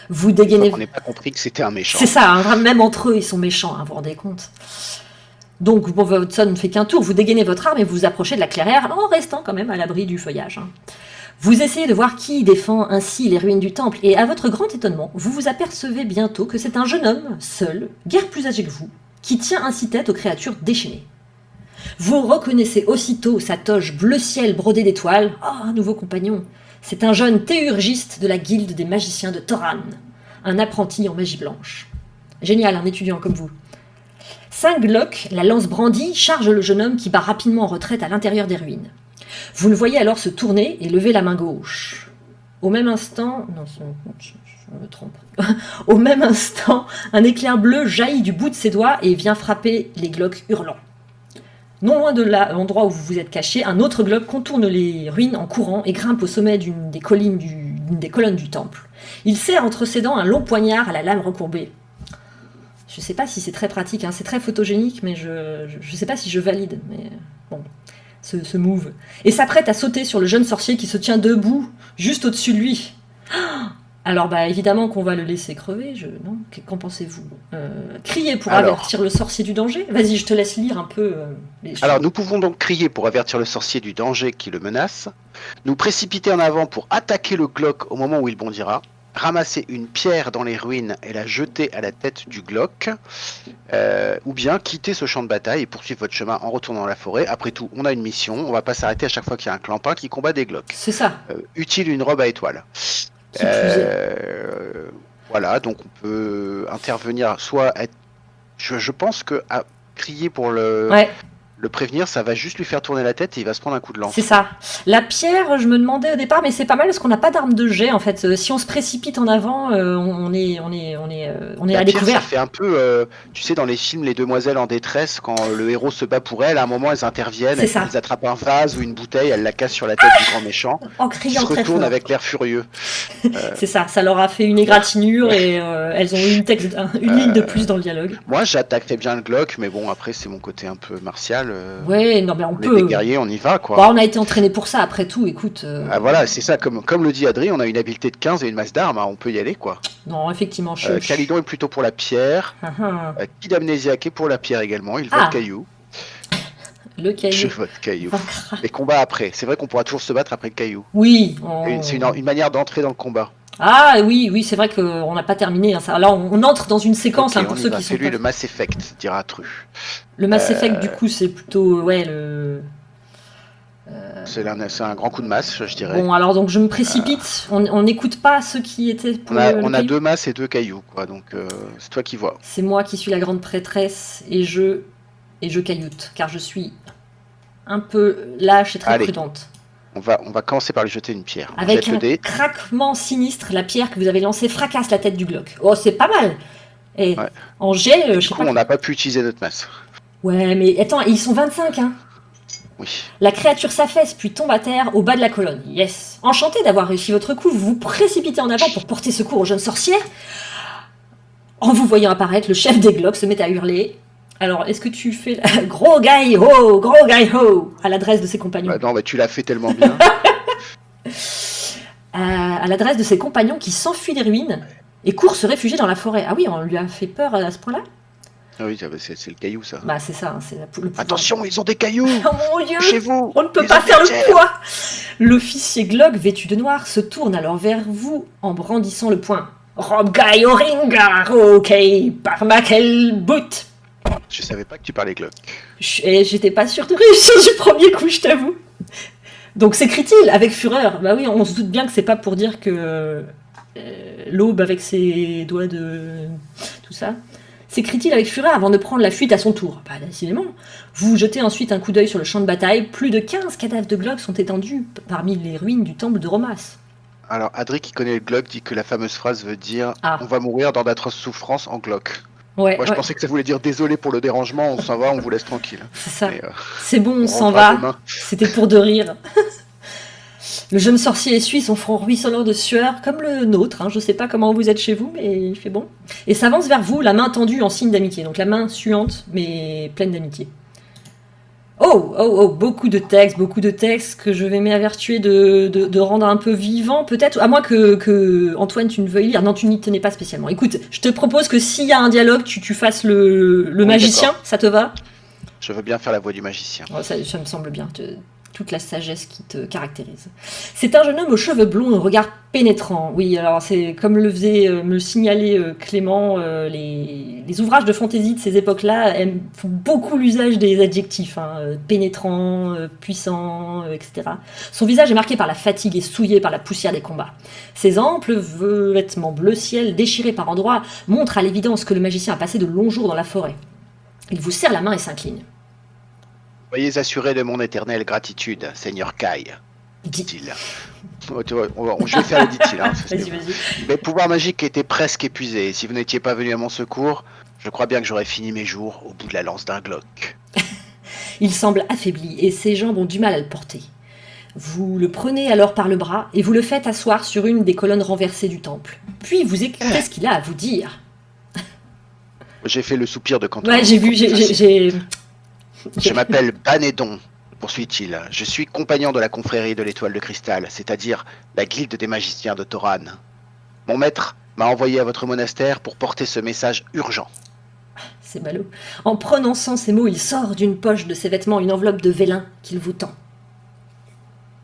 Vous dégainez... On n'a pas compris que c'était un méchant. C'est ça, hein, même entre eux, ils sont méchants, hein, vous vous rendez compte. Donc, bon, votre sonne ne fait qu'un tour, vous dégainez votre arme et vous vous approchez de la clairière en restant quand même à l'abri du feuillage. Hein. Vous essayez de voir qui défend ainsi les ruines du temple, et à votre grand étonnement, vous vous apercevez bientôt que c'est un jeune homme, seul, guère plus âgé que vous, qui tient ainsi tête aux créatures déchaînées. Vous reconnaissez aussitôt sa toge bleu ciel brodée d'étoiles. Oh, un nouveau compagnon. C'est un jeune théurgiste de la guilde des magiciens de Toran, un apprenti en magie blanche. Génial, un étudiant comme vous. 5 Glock, la lance brandie, charge le jeune homme qui bat rapidement en retraite à l'intérieur des ruines. Vous le voyez alors se tourner et lever la main gauche. Au même instant... Non, je me trompe. Au même instant, un éclair bleu jaillit du bout de ses doigts et vient frapper les Glock hurlant. Non loin de l'endroit où vous vous êtes caché, un autre Glock contourne les ruines en courant et grimpe au sommet d'une des colonnes du temple. Il serre entre ses dents un long poignard à la lame recourbée. Je ne sais pas si c'est très pratique, hein, c'est très photogénique, mais je ne sais pas si je valide. Mais bon, ce move. Et s'apprête à sauter sur le jeune sorcier qui se tient debout, juste au-dessus de lui. Alors, bah, évidemment qu'on va le laisser crever. Non, qu'en pensez-vous ? Crier pour avertir le sorcier du danger ? Vas-y, je te laisse lire un peu les choses. Alors, nous pouvons donc crier pour avertir le sorcier du danger qui le menace, nous précipiter en avant pour attaquer le Glock au moment où il bondira, ramasser une pierre dans les ruines et la jeter à la tête du Glock, ou bien quitter ce champ de bataille et poursuivre votre chemin en retournant dans la forêt. Après tout, on a une mission, on va pas s'arrêter à chaque fois qu'il y a un clampin qui combat des Glock. C'est ça. Utile une robe à étoiles. Voilà, donc on peut intervenir, soit être... Je pense que à crier pour le prévenir, ça va juste lui faire tourner la tête et il va se prendre un coup de lance. C'est ça. La pierre, je me demandais au départ, mais c'est pas mal parce qu'on n'a pas d'arme de jet en fait. Si on se précipite en avant, on est à découvert. Ça fait un peu, tu sais, dans les films Les Demoiselles en détresse, quand le héros se bat pour elle, à un moment elles interviennent, elles attrapent un vase ou une bouteille, elles la cassent sur la tête du grand méchant. En criant très fort. Ils se retournent avec l'air furieux. C'est ça. Ça leur a fait une égratignure et elles ont eu une ligne de plus dans le dialogue. Moi, j'attaquerais bien le Glock, mais bon, après c'est mon côté un peu martial. Ouais, non mais on peut. Les guerriers, on y va quoi. Bon, on a été entraîné pour ça. Après tout, écoute. Voilà, c'est ça. Comme le dit Adri, on a une habileté de 15 et une masse d'armes. Hein, on peut y aller quoi. Non, effectivement. Calidon est plutôt pour la pierre. Kid Amnésiaque est pour la pierre également. Il vote caillou. Le caillou. Je vote caillou. Les combats après. C'est vrai qu'on pourra toujours se battre après le caillou. Oui. C'est une manière d'entrer dans le combat. Ah oui, c'est vrai qu'on n'a pas terminé. Hein, ça. Là, on entre dans une séquence pour ceux qui sont. C'est lui le Mass Effect, dira Tru. Le Mass Effect, du coup, c'est plutôt c'est un grand coup de masse, je dirais. Bon, alors donc je me précipite. On n'écoute pas ceux qui étaient pour on a 2 masses et 2 cailloux, quoi. Donc c'est toi qui vois. C'est moi qui suis la grande prêtresse et je cailloute, car je suis un peu lâche et très prudente. On va commencer par lui jeter une pierre. Avec un craquement sinistre, la pierre que vous avez lancée fracasse la tête du Glock. Oh, c'est pas mal. Et en jet, je sais pas. On n'a pas pu utiliser notre masse. Ouais, mais attends, ils sont 25, hein. Oui. La créature s'affaisse puis tombe à terre au bas de la colonne. Yes. Enchanté d'avoir réussi votre coup, vous vous précipitez en avant pour porter secours au jeune sorcier. En vous voyant apparaître, le chef des Glocks se met à hurler. Alors, est-ce que tu fais gros guy ho à l'adresse de ses compagnons? Non, mais tu l'as fait tellement bien. À l'adresse de ses compagnons qui s'enfuient des ruines et courent se réfugier dans la forêt. Ah oui, on lui a fait peur à ce point-là? Ah oui, c'est le caillou, ça. Bah c'est ça, c'est le pouvoir. Attention, ils ont des cailloux. Oh mon Dieu, Chez vous. on ne peut Ils pas ont faire des le pierres. poids. L'officier Glock, vêtu de noir, se tourne alors vers vous en brandissant le poing. Rob Guy Oringar, ok, par ma quelle boot. Je savais pas que tu parlais Glock. Et j'étais pas sûre de réussir du premier coup, je t'avoue. Donc s'écrie-t-il avec fureur. Bah oui, on se doute bien que c'est pas pour dire que l'aube avec ses doigts de tout ça. S'écrie-t-il avec fureur avant de prendre la fuite à son tour. Bah décidément. Vous jetez ensuite un coup d'œil sur le champ de bataille. Plus de 15 cadavres de Glock sont étendus parmi les ruines du temple de Romas. Alors, Adri, qui connaît le Glock, dit que la fameuse phrase veut dire Ah. on va mourir dans d'atroces souffrances en Glock. Ouais, Moi, je ouais, pensais que ça voulait dire désolé pour le dérangement, on s'en va, on vous laisse tranquille. c'est ça. Mais, C'est bon, on s'en rentrera va. demain. C'était pour de rire. Le jeune sorcier essuie son front ruisselant de sueur, comme le nôtre. Je sais pas comment vous êtes chez vous, mais il fait bon. Et s'avance vers vous, la main tendue en signe d'amitié. Donc la main suante, mais pleine d'amitié. Oh, beaucoup de textes que je vais m'évertuer de rendre un peu vivant, peut-être. À moins que Antoine, tu ne veuilles lire. Non, tu n'y tenais pas spécialement. Écoute, je te propose que s'il y a un dialogue, tu fasses le Oui, magicien. d'accord. Ça te va? Je veux bien faire la voix du magicien. Oh, ça me semble bien, toute la sagesse qui te caractérise. C'est un jeune homme aux cheveux blonds et au regard pénétrant. Oui, alors c'est comme le faisait me le signalait Clément, les ouvrages de fantaisie de ces époques-là font beaucoup l'usage des adjectifs, pénétrant, puissant, etc. Son visage est marqué par la fatigue et souillé par la poussière des combats. Ses amples vêtements bleu ciel, déchirés par endroits, montrent à l'évidence que le magicien a passé de longs jours dans la forêt. Il vous serre la main et s'incline. Soyez assurés de mon éternelle gratitude, Seigneur Kai, dit-il. Oh, tu vois, je vais faire le dit-il. Vas-y. Mes pouvoirs magiques étaient presque épuisés. Si vous n'étiez pas venu à mon secours, je crois bien que j'aurais fini mes jours au bout de la lance d'un Glock. Il semble affaibli et ses jambes ont du mal à le porter. Vous le prenez alors par le bras et vous le faites asseoir sur une des colonnes renversées du temple. Puis vous écoutez ce qu'il a à vous dire. J'ai fait le soupir de Quentin. Ouais, j'ai vu, Je m'appelle Banédon, poursuit-il. Je suis compagnon de la confrérie de l'étoile de cristal, c'est-à-dire la guilde des magiciens de Toran. Mon maître m'a envoyé à votre monastère pour porter ce message urgent. C'est ballot. En prononçant ces mots, il sort d'une poche de ses vêtements une enveloppe de vélin qu'il vous tend.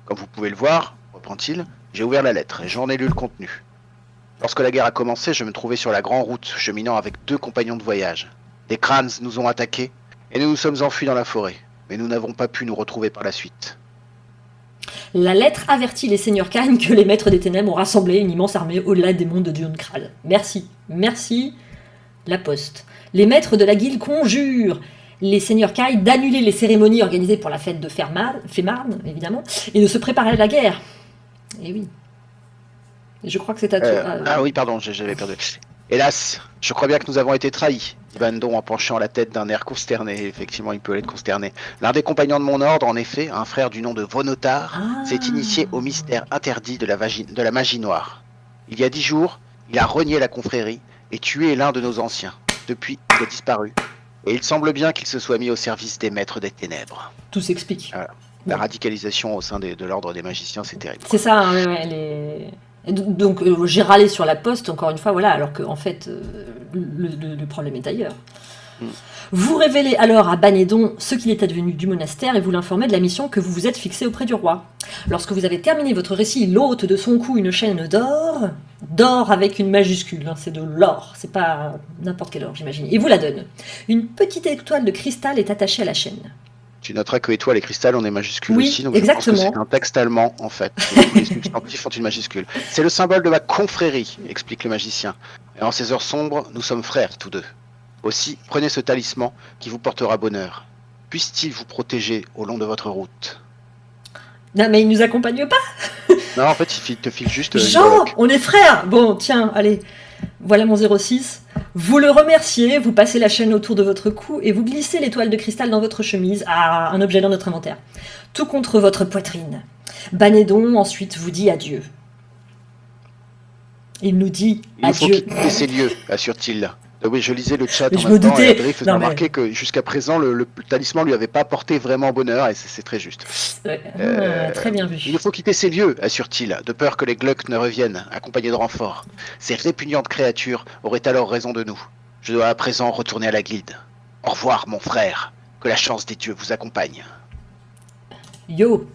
Comme vous pouvez le voir, reprend-il, j'ai ouvert la lettre et j'en ai lu le contenu. Lorsque la guerre a commencé, je me trouvais sur la grande route, cheminant avec 2 compagnons de voyage. Des crânes nous ont attaqués et nous nous sommes enfuis dans la forêt, mais nous n'avons pas pu nous retrouver par la suite. La lettre avertit les seigneurs Khan que les maîtres des ténèbres ont rassemblé une immense armée au-delà des monts de Dunkral. Merci, la poste. Les maîtres de la guilde conjurent les seigneurs Kai d'annuler les cérémonies organisées pour la fête de Fémarn, évidemment, et de se préparer à la guerre. Et oui. Et je crois que c'est à toi. Ah oui, pardon, j'avais perdu. Hélas, je crois bien que nous avons été trahis, dit Bandon en penchant la tête d'un air consterné. Effectivement, il peut être consterné. L'un des compagnons de mon ordre, en effet, un frère du nom de Vonotar, s'est initié au mystère interdit de la magie noire. Il y a 10 jours, il a renié la confrérie et tué l'un de nos anciens. Depuis, il a disparu. Et il semble bien qu'il se soit mis au service des maîtres des ténèbres. Tout s'explique. Voilà. La radicalisation au sein de l'ordre des magiciens, c'est terrible. C'est ça, Donc j'ai râlé sur la poste, encore une fois, voilà, alors que en fait, le problème est ailleurs. Vous révélez alors à Banédon ce qu'il est advenu du monastère et vous l'informez de la mission que vous vous êtes fixée auprès du roi. Lorsque vous avez terminé votre récit, il ôte de son cou une chaîne d'or avec une majuscule, c'est de l'or, c'est pas n'importe quel or j'imagine, et vous la donne. Une petite étoile de cristal est attachée à la chaîne. Tu noteras que étoile et cristal, on est majuscule Oui, aussi, donc exactement. je pense que c'est un texte allemand, en fait. Les substantifs sont une majuscule. C'est le symbole de ma confrérie, explique le magicien. Et en ces heures sombres, nous sommes frères, tous deux. Aussi, prenez ce talisman qui vous portera bonheur. Puisse-t-il vous protéger au long de votre route? Non, mais il nous accompagne pas. Non, en fait, il te file juste... une Jean, breloque. on est frères. Bon, tiens, allez, voilà mon 06. Vous le remerciez, vous passez la chaîne autour de votre cou et vous glissez l'étoile de cristal dans votre chemise. Ah, un objet dans notre inventaire. Tout contre votre poitrine. Banédon ensuite vous dit adieu. Il nous dit Il nous faut adieu. quitter ces lieux, assure-t-il. Oui, je lisais le chat Mais en je même me temps doutais. et Adrien faisait Non, mais- remarquer que jusqu'à présent, le talisman lui avait pas apporté vraiment bonheur et c'est très juste. Ouais, Euh, très bien Il vu. nous faut quitter ces lieux, assure-t-il, de peur que les Gluck ne reviennent, accompagnés de renforts. Ces répugnantes créatures auraient alors raison de nous. Je dois à présent retourner à la Glide. Au revoir, mon frère. Que la chance des dieux vous accompagne. Yo,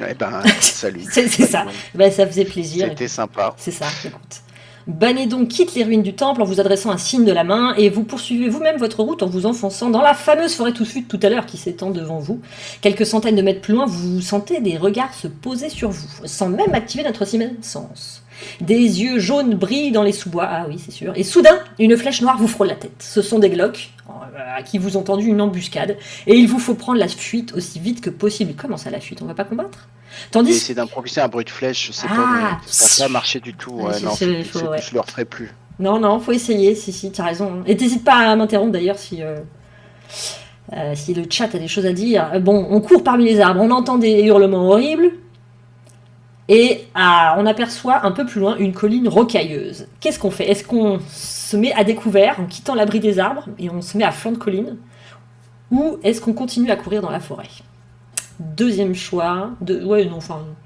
Eh ben, salut. c'est ça. Ben, ça faisait plaisir. C'était sympa. C'est ça, écoute. Banédon quitte les ruines du temple en vous adressant un signe de la main et vous poursuivez vous-même votre route en vous enfonçant dans la fameuse forêt touffue de tout à l'heure qui s'étend devant vous. Quelques centaines de mètres plus loin, vous sentez des regards se poser sur vous, sans même activer notre sixième sens. Des yeux jaunes brillent dans les sous-bois, ah oui c'est sûr, et soudain, une flèche noire vous frôle la tête. Ce sont des Glocks qui vous ont tendu une embuscade et il vous faut prendre la fuite aussi vite que possible. Comment ça la fuite? On va pas combattre? J'ai Tandis essayé d'improviser un bruit de flèche, je sais pas, Ah, mais ça n'a pas marché du tout. Ouais, Ouais, non, c'est- faut- ouais. je le referai plus. Non, faut essayer, si, t'as raison. Et t'hésites pas à m'interrompre d'ailleurs si le chat a des choses à dire. Bon, on court parmi les arbres, on entend des hurlements horribles, et on aperçoit un peu plus loin une colline rocailleuse. Qu'est-ce qu'on fait? Est-ce qu'on se met à découvert en quittant l'abri des arbres, et on se met à flanc de colline? Ou est-ce qu'on continue à courir dans la forêt? Deuxième choix.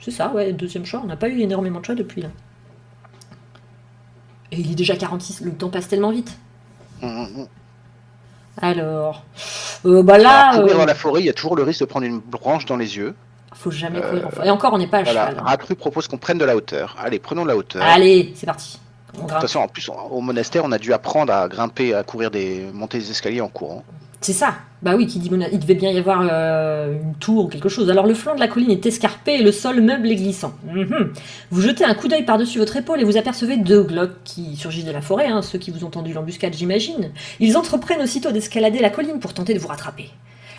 C'est ça, deuxième choix. On n'a pas eu énormément de choix depuis là. Et il est déjà 46, le temps passe tellement vite. Alors, là, Courir dans la forêt, il y a toujours le risque de prendre une branche dans les yeux. faut jamais courir en forêt. Et encore, on n'est pas à Voilà. cheval. Hein. Ratru propose qu'on prenne de la hauteur. Allez, prenons de la hauteur. Allez, c'est parti. On De toute grimpe. façon, en plus, au monastère, on a dû apprendre à grimper, à courir monter des escaliers en courant. C'est ça. Bah oui, qui dit il devait bien y avoir une tour ou quelque chose. Alors le flanc de la colline est escarpé et le sol meuble est glissant. Vous jetez un coup d'œil par-dessus votre épaule et vous apercevez deux Glocks qui surgissent de la forêt, hein, ceux qui vous ont tendu l'embuscade, j'imagine. Ils entreprennent aussitôt d'escalader la colline pour tenter de vous rattraper.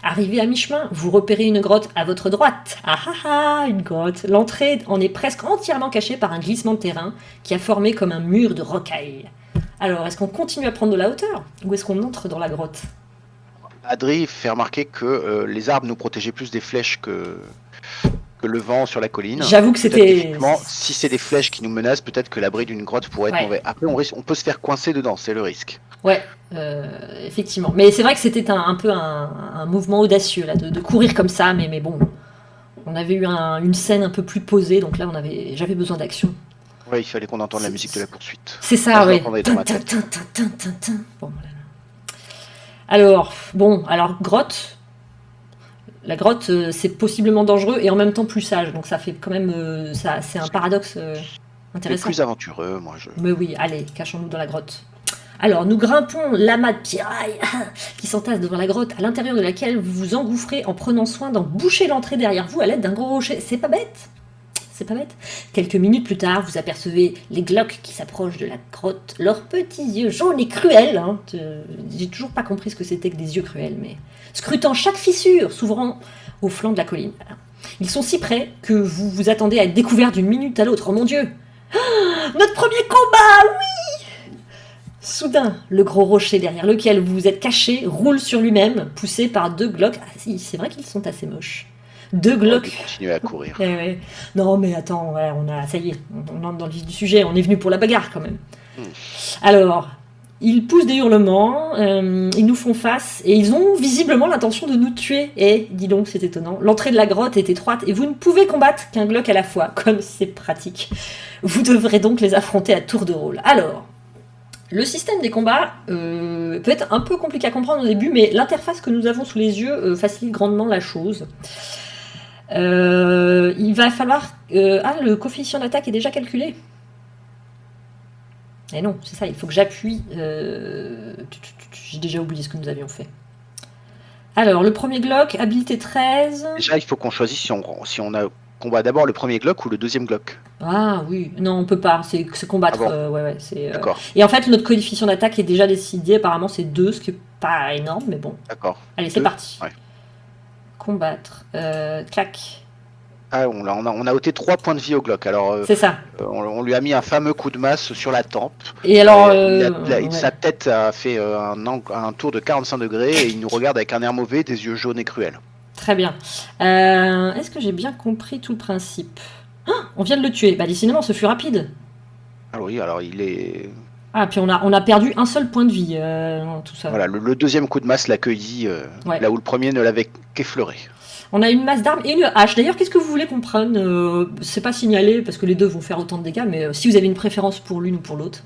Arrivé à mi-chemin, vous repérez une grotte à votre droite. Ah ah ah, une grotte. L'entrée en est presque entièrement cachée par un glissement de terrain qui a formé comme un mur de rocailles. Alors, est-ce qu'on continue à prendre de la hauteur ou est-ce qu'on entre dans la grotte? Adri fait remarquer que les arbres nous protégeaient plus des flèches que le vent sur la colline. J'avoue que Peut-être c'était... qu'effectivement, si c'est des flèches qui nous menacent, peut-être que l'abri d'une grotte pourrait être Ouais. mauvais. Après, on peut se faire coincer dedans, c'est le risque. Ouais, effectivement. Mais c'est vrai que c'était un peu un mouvement audacieux, là, de courir comme ça, mais bon, on avait eu une scène un peu plus posée, donc là, j'avais besoin d'action. Ouais, il fallait qu'on entende la musique de la poursuite. C'est ça, Moi, je ouais. l'entendais dans ma tête. Bon, voilà. Alors, grotte. La grotte, c'est possiblement dangereux et en même temps plus sage, donc ça fait quand même... c'est un paradoxe C'est intéressant. plus aventureux, moi. Mais oui, allez, cachons-nous dans la grotte. Alors, nous grimpons l'amas de pierrailles qui s'entasse devant la grotte, à l'intérieur de laquelle vous vous engouffrez en prenant soin d'en boucher l'entrée derrière vous à l'aide d'un gros rocher. C'est pas bête. C'est pas bête. Quelques minutes plus tard, vous apercevez les Glocks qui s'approchent de la grotte, leurs petits yeux jaunes et cruels. Hein. J'ai toujours pas compris ce que c'était que des yeux cruels, mais scrutant chaque fissure s'ouvrant au flanc de la colline. Voilà. Ils sont si près que vous vous attendez à être découvert d'une minute à l'autre. Oh mon Dieu! Ah, notre premier combat, oui! Soudain, le gros rocher derrière lequel vous vous êtes caché roule sur lui-même, poussé par deux Glocks. Ah si, c'est vrai qu'ils sont assez moches. Deux On Glocks. va continuer à courir. Ouais. Non, mais attends, ouais, ça y est, on entre dans le vif du sujet, on est venu pour la bagarre quand même. Alors, ils poussent des hurlements, ils nous font face, et ils ont visiblement l'intention de nous tuer. Et, dis donc, c'est étonnant, l'entrée de la grotte est étroite, et vous ne pouvez combattre qu'un Glock à la fois, comme c'est pratique. Vous devrez donc les affronter à tour de rôle. Alors, le système des combats peut être un peu compliqué à comprendre au début, mais l'interface que nous avons sous les yeux facilite grandement la chose. Il va falloir... le coefficient d'attaque est déjà calculé. Et non, c'est ça, il faut que j'appuie... J'ai déjà oublié ce que nous avions fait. Alors, le premier Glock, habilité 13... Déjà, il faut qu'on choisisse si on a combat d'abord le premier Glock ou le deuxième Glock. Ah oui, non, on peut pas, c'est combattre... Ah bon c'est... D'accord, Et en fait, notre coefficient d'attaque est déjà décidé, apparemment c'est 2, ce qui est pas énorme, mais bon. d'accord. Allez, c'est Deux, parti. ouais. Combattre. Clac. Ah, on a ôté 3 points de vie au Glock. Alors, C'est ça. on lui a mis un fameux coup de masse sur la tempe. Et alors, Ouais. Sa ouais, tête a fait un tour de 45 degrés et il nous regarde avec un air mauvais, des yeux jaunes et cruels. très bien. Est-ce que j'ai bien compris tout le principe? Ah, on vient de le tuer. Bah, décidément, ce fut rapide. Alors oui, alors il est... Ah, puis on a perdu un seul point de vie dans tout ça. Voilà, le deuxième coup de masse l'accueillit Ouais. là où le premier ne l'avait qu'effleuré. On a une masse d'armes et une hache. D'ailleurs, qu'est-ce que vous voulez qu'on prenne? C'est pas signalé parce que les deux vont faire autant de dégâts, mais si vous avez une préférence pour l'une ou pour l'autre.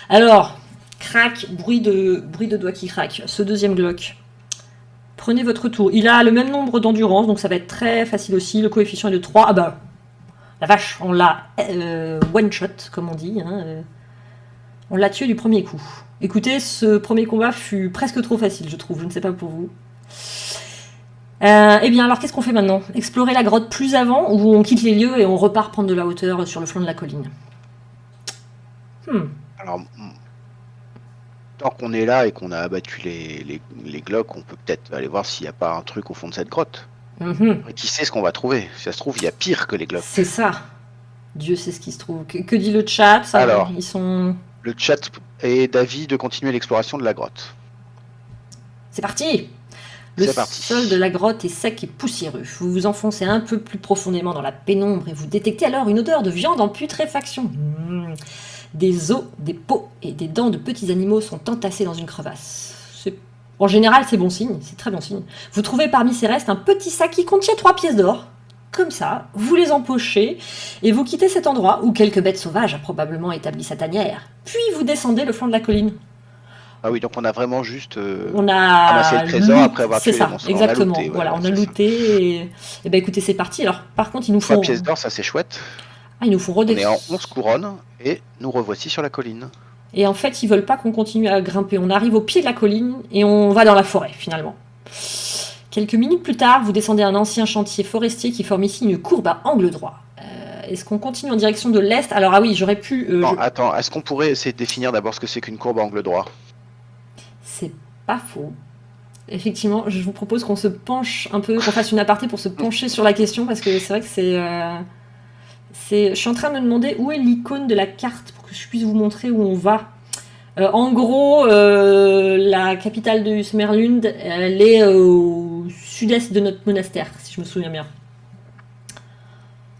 Alors, crac, bruit de doigts qui craquent. Ce deuxième Glock. Prenez votre tour. Il a le même nombre d'endurance, donc ça va être très facile aussi. Le coefficient est de 3. Ah bah, la vache, on l'a one shot, comme on dit. Hein. On l'a tué du premier coup. Écoutez, ce premier combat fut presque trop facile, je trouve. Je ne sais pas pour vous. Eh bien, alors qu'est-ce qu'on fait maintenant? Explorer la grotte plus avant ou on quitte les lieux et on repart prendre de la hauteur sur le flanc de la colline? Alors, tant qu'on est là et qu'on a abattu les Glocks, on peut peut-être aller voir s'il n'y a pas un truc au fond de cette grotte. Et qui sait ce qu'on va trouver? Si ça se trouve, il y a pire que les Glocks. C'est ça. Dieu sait ce qui se trouve. Que dit le chat? Alors, ils sont... le chat est d'avis de continuer l'exploration de la grotte. C'est parti! Le C'est parti. sol de la grotte est sec et poussiéreux. Vous vous enfoncez un peu plus profondément dans la pénombre et vous détectez alors une odeur de viande en putréfaction. Des os, des peaux et des dents de petits animaux sont entassés dans une crevasse. En général, c'est bon signe, c'est très bon signe. Vous trouvez parmi ces restes un petit sac qui contient 3 pièces d'or. Comme ça, vous les empochez et vous quittez cet endroit où quelque bête sauvage a probablement établi sa tanière. Puis vous descendez le flanc de la colline. Ah oui, donc on a vraiment juste On a ramassé le trésor après avoir tué c'est ça, les monstres. exactement. On a looté, voilà, on a c'est ça. looté et ben écoutez, c'est parti. Alors, par contre, ils nous 3 font pièces d'or, ça c'est chouette. ils nous font On est en 11 couronnes et nous revoici sur la colline. Et en fait, ils veulent pas qu'on continue à grimper. On arrive au pied de la colline et on va dans la forêt finalement. Quelques minutes plus tard, vous descendez un ancien chantier forestier qui forme ici une courbe à angle droit. Est-ce qu'on continue en direction de l'est? Alors ah oui, j'aurais pu... Non, attends, est-ce qu'on pourrait essayer de définir d'abord ce que c'est qu'une courbe à angle droit? C'est pas faux. Effectivement, je vous propose qu'on se penche un peu, qu'on fasse une aparté pour se pencher sur la question, parce que c'est vrai que je suis en train de me demander où est l'icône de la carte pour que je puisse vous montrer où on va. En gros, la capitale de Smerlund, elle est au sud-est de notre monastère, si je me souviens bien.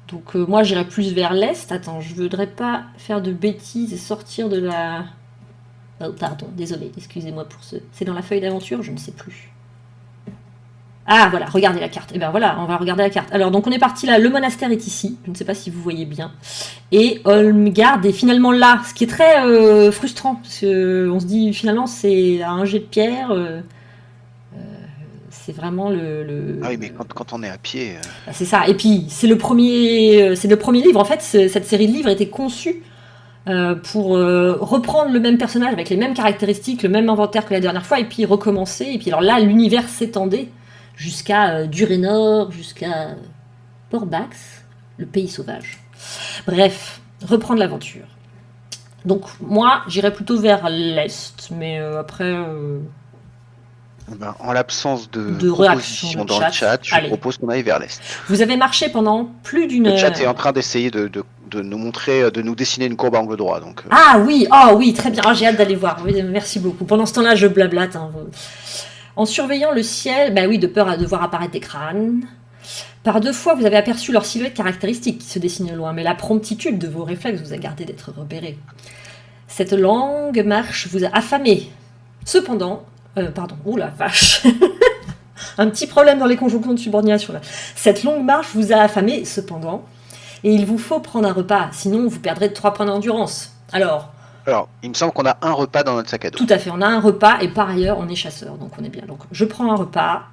Donc moi, j'irais plus vers l'est. Attends, je voudrais pas faire de bêtises et sortir de la... Oh, pardon, désolé, excusez-moi pour ce... C'est dans la feuille d'aventure, je ne sais plus. Ah, voilà, regardez la carte. Et ben voilà, on va regarder la carte. Alors, donc on est parti là, le monastère est ici. Je ne sais pas si vous voyez bien. Et Holmgard est finalement là, ce qui est très frustrant. Parce qu'on se dit, finalement, c'est un jet de pierre. C'est vraiment Ah oui, mais quand on est à pied... C'est ça. Et puis, c'est le premier livre. En fait, cette série de livres était conçue pour reprendre le même personnage avec les mêmes caractéristiques, le même inventaire que la dernière fois, et puis recommencer. Et puis alors là, l'univers s'étendait jusqu'à Durénor, jusqu'à Porbax, le pays sauvage. Bref, reprendre l'aventure. Donc moi, j'irais plutôt vers l'est, mais après... Ben, en l'absence de réaction proposition de dans le chat, je allez. propose qu'on aille vers l'est. Vous avez marché pendant plus d'une... Le chat est en train d'essayer de nous montrer, de nous dessiner une courbe à angle droit. Donc, Ah oui, oh oui, très bien. Oh, j'ai hâte d'aller voir. Oui, merci beaucoup. Pendant ce temps-là, je blablate. Hein. En surveillant le ciel, bah oui, de peur de voir apparaître des crânes. Par 2 fois, vous avez aperçu leur silhouette caractéristique qui se dessinait loin, mais la promptitude de vos réflexes vous a gardé d'être repéré. Cette longue marche vous a affamé. Cependant, pardon, oh la vache. Un petit problème dans les conjonctions de subordination là. Cette longue marche vous a affamé, cependant, et il vous faut prendre un repas, sinon vous perdrez 3 points d'endurance. Alors, il me semble qu'on a un repas dans notre sac à dos. tout à fait, on a un repas, et par ailleurs, on est chasseur, donc on est bien. Donc, je prends un repas.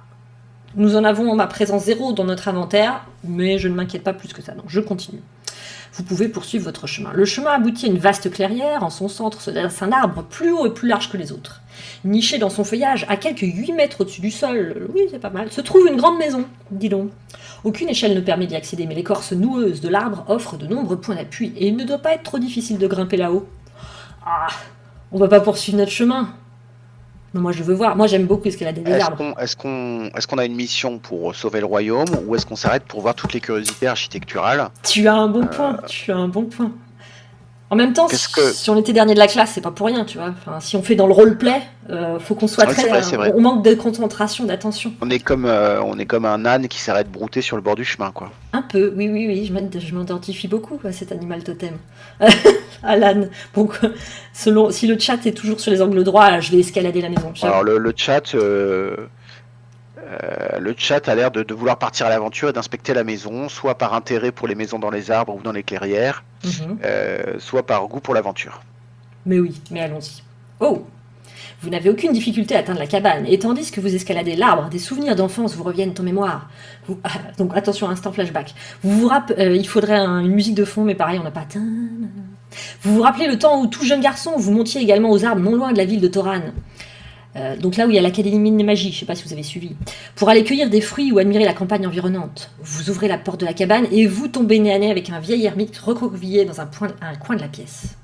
Nous en avons en ma présence 0 dans notre inventaire, mais je ne m'inquiète pas plus que ça, donc je continue. Vous pouvez poursuivre votre chemin. Le chemin aboutit à une vaste clairière. En son centre se dresse un arbre plus haut et plus large que les autres. Niché dans son feuillage, à quelques 8 mètres au-dessus du sol, oui, c'est pas mal, se trouve une grande maison, dis donc. Aucune échelle ne permet d'y accéder, mais l'écorce noueuse de l'arbre offre de nombreux points d'appui, et il ne doit pas être trop difficile de grimper là-haut. Ah, on va pas poursuivre notre chemin. Non, moi je veux voir. Moi j'aime beaucoup escalader des arbres. Est-ce qu'on a une mission pour sauver le royaume ou est-ce qu'on s'arrête pour voir toutes les curiosités architecturales? Tu as un bon point. Tu as un bon point. En même temps, Qu'est-ce que... si on était dernier de la classe, c'est pas pour rien, tu vois. Enfin, si on fait dans le roleplay, faut qu'on soit Ouais, très. c'est vrai, c'est vrai. On manque de concentration, d'attention. On est comme un âne qui s'arrête brouter sur le bord du chemin, quoi. Un peu, oui, oui, oui. Je m'identifie beaucoup à cet animal totem. À l'âne. Donc, si le chat est toujours sur les angles droits, je vais escalader la maison. Alors le chat a l'air de vouloir partir à l'aventure et d'inspecter la maison, soit par intérêt pour les maisons dans les arbres ou dans les clairières, soit par goût pour l'aventure. Mais oui, mais allons-y. Oh! Vous n'avez aucune difficulté à atteindre la cabane, et tandis que vous escaladez l'arbre, des souvenirs d'enfance vous reviennent en mémoire. Donc attention, instant flashback. Il faudrait une musique de fond, mais pareil, on n'a pas... Vous vous rappelez le temps où, tout jeune garçon, vous montiez également aux arbres non loin de la ville de Toran. Donc là où il y a l'académie de magie, je ne sais pas si vous avez suivi, pour aller cueillir des fruits ou admirer la campagne environnante. Vous ouvrez la porte de la cabane et vous tombez nez à nez avec un vieil ermite recroquevillé dans un coin de la pièce.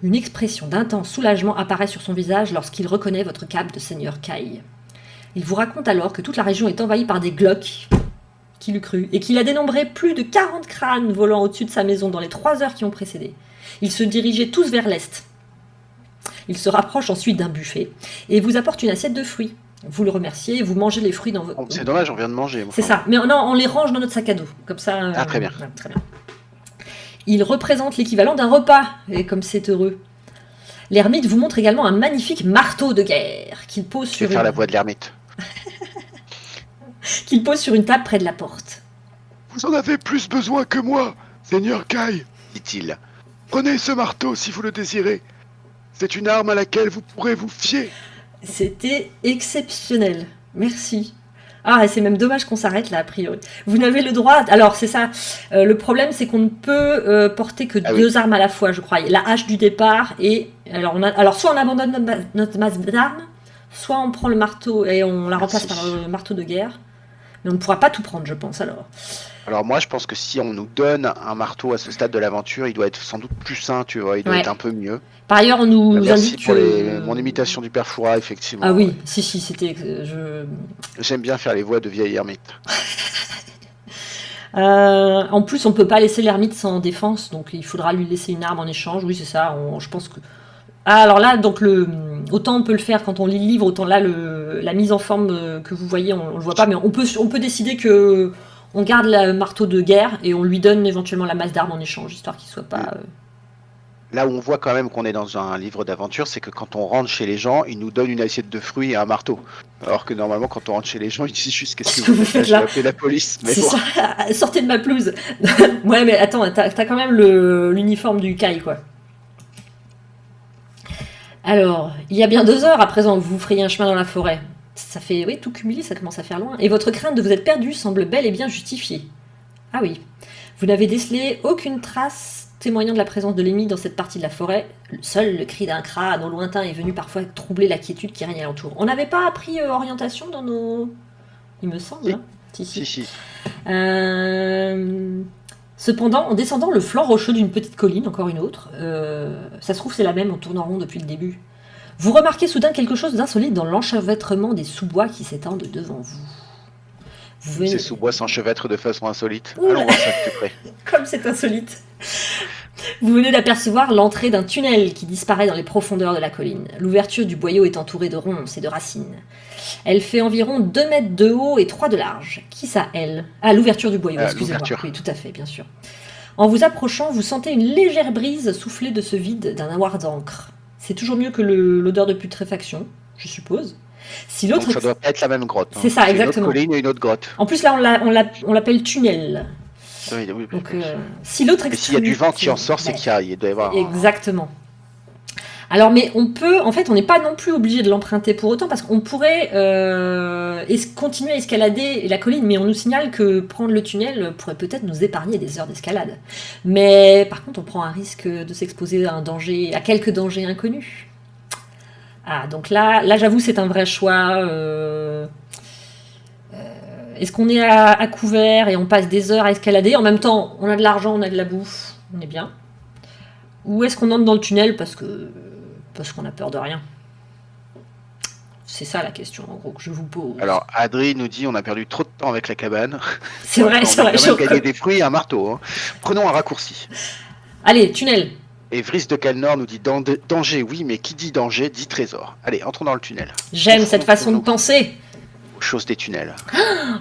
Une expression d'intense soulagement apparaît sur son visage lorsqu'il reconnaît votre cape de seigneur Kai. Il vous raconte alors que toute la région est envahie par des glauques, qu'il eût cru, et qu'il a dénombré plus de 40 crânes volant au-dessus de sa maison dans les 3 heures qui ont précédé. Ils se dirigeaient tous vers l'est. Il se rapproche ensuite d'un buffet et vous apporte une assiette de fruits. Vous le remerciez et vous mangez les fruits dans votre... C'est dommage, on vient de manger. C'est ça, mais non, on les range dans notre sac à dos. Comme ça... Ah, très bien. Très bien. Il représente l'équivalent d'un repas, et comme c'est heureux. L'ermite vous montre également un magnifique marteau de guerre qu'il pose Je vais faire la voix de l'ermite. qu'il pose sur une table près de la porte. Vous en avez plus besoin que moi, Seigneur Kai, dit-il. Prenez ce marteau si vous le désirez. C'est une arme à laquelle vous pourrez vous fier. C'était exceptionnel. Merci. Ah, et c'est même dommage qu'on s'arrête là, a priori. Vous n'avez le droit... Alors, c'est ça. Le problème, c'est qu'on ne peut porter que 2 armes à la fois, je crois. La hache du départ et... Alors, soit on abandonne notre masse d'armes, soit on prend le marteau et on la remplace par le marteau de guerre. Mais on ne pourra pas tout prendre, je pense, alors. Alors moi, je pense que si on nous donne un marteau à ce stade de l'aventure, il doit être sans doute plus sain, tu vois. Il doit être un peu mieux. Par ailleurs, on nous indique pour que... mon imitation du père Foura, effectivement. Ah oui, si, c'était... J'aime bien faire les voix de vieille ermite. En plus, on ne peut pas laisser l'ermite sans défense, donc il faudra lui laisser une arme en échange. Oui, c'est ça, je pense que... Ah, alors là, donc autant on peut le faire quand on lit le livre, autant là, la mise en forme que vous voyez, on ne le voit pas, mais on peut décider que on garde le marteau de guerre et on lui donne éventuellement la masse d'armes en échange, histoire qu'il ne soit pas... Là où on voit quand même qu'on est dans un livre d'aventure, c'est que quand on rentre chez les gens, ils nous donnent une assiette de fruits et un marteau. Alors que normalement, quand on rentre chez les gens, ils disent juste qu'est-ce que vous faites là, je vais appeler la police. Mais c'est bon. Ça, sortez de ma pelouse. Ouais, mais attends, t'as quand même l'uniforme du Kai, quoi. Alors, il y a bien 2 heures à présent que vous frayez un chemin dans la forêt. Ça fait, oui, tout cumulé, ça commence à faire loin. Et votre crainte de vous être perdu semble bel et bien justifiée. Ah oui. Vous n'avez décelé aucune trace témoignant de la présence de l'ennemi dans cette partie de la forêt. Seul le cri d'un crâne au lointain est venu parfois troubler la quiétude qui règne alentour. On n'avait pas appris orientation dans nos... Il me semble, hein. Si. Cependant, en descendant le flanc rocheux d'une petite colline, encore une autre, ça se trouve c'est la même, on tourne en rond depuis le début, vous remarquez soudain quelque chose d'insolite dans l'enchevêtrement des sous-bois qui s'étendent devant vous. Ces sous-bois s'enchevêtrent de façon insolite. Allons voir ça de plus près. Comme c'est insolite. Vous venez d'apercevoir l'entrée d'un tunnel qui disparaît dans les profondeurs de la colline. L'ouverture du boyau est entourée de ronces et de racines. Elle fait environ 2 mètres de haut et 3 de large. Qui ça, elle? Ah, l'ouverture du boyau, excusez-moi. Oui, tout à fait, bien sûr. En vous approchant, vous sentez une légère brise souffler de ce vide d'un avoir d'encre. C'est toujours mieux que l'odeur de putréfaction, je suppose. Si l'autre... Donc ça doit pas être la même grotte. C'est ça, exactement. Une autre colline et une autre grotte. En plus, là, on l'appelle tunnel. Oui. Donc, si l'autre extrémité... s'il y a du vent qui en sort, c'est qu'il doit y avoir... Exactement. Alors, mais on peut... En fait, on n'est pas non plus obligé de l'emprunter pour autant, parce qu'on pourrait continuer à escalader la colline, mais on nous signale que prendre le tunnel pourrait peut-être nous épargner des heures d'escalade. Mais par contre, on prend un risque de s'exposer à quelques dangers inconnus. Ah, donc là j'avoue, c'est un vrai choix. Est-ce qu'on est à couvert et on passe des heures à escalader? En même temps, on a de l'argent, on a de la bouffe, on est bien. Ou est-ce qu'on entre dans le tunnel parce qu'on a peur de rien? C'est ça la question, en gros, que je vous pose. Alors, Adri nous dit on a perdu trop de temps avec la cabane. C'est vrai, c'est vrai. On a quand même gagné des fruits et un marteau. Hein. Prenons un raccourci. Allez, tunnel. Et Vris de Calnor nous dit danger, oui, mais qui dit danger dit trésor. Allez, entrons dans le tunnel. J'aime cette façon de penser. Aux choses des tunnels.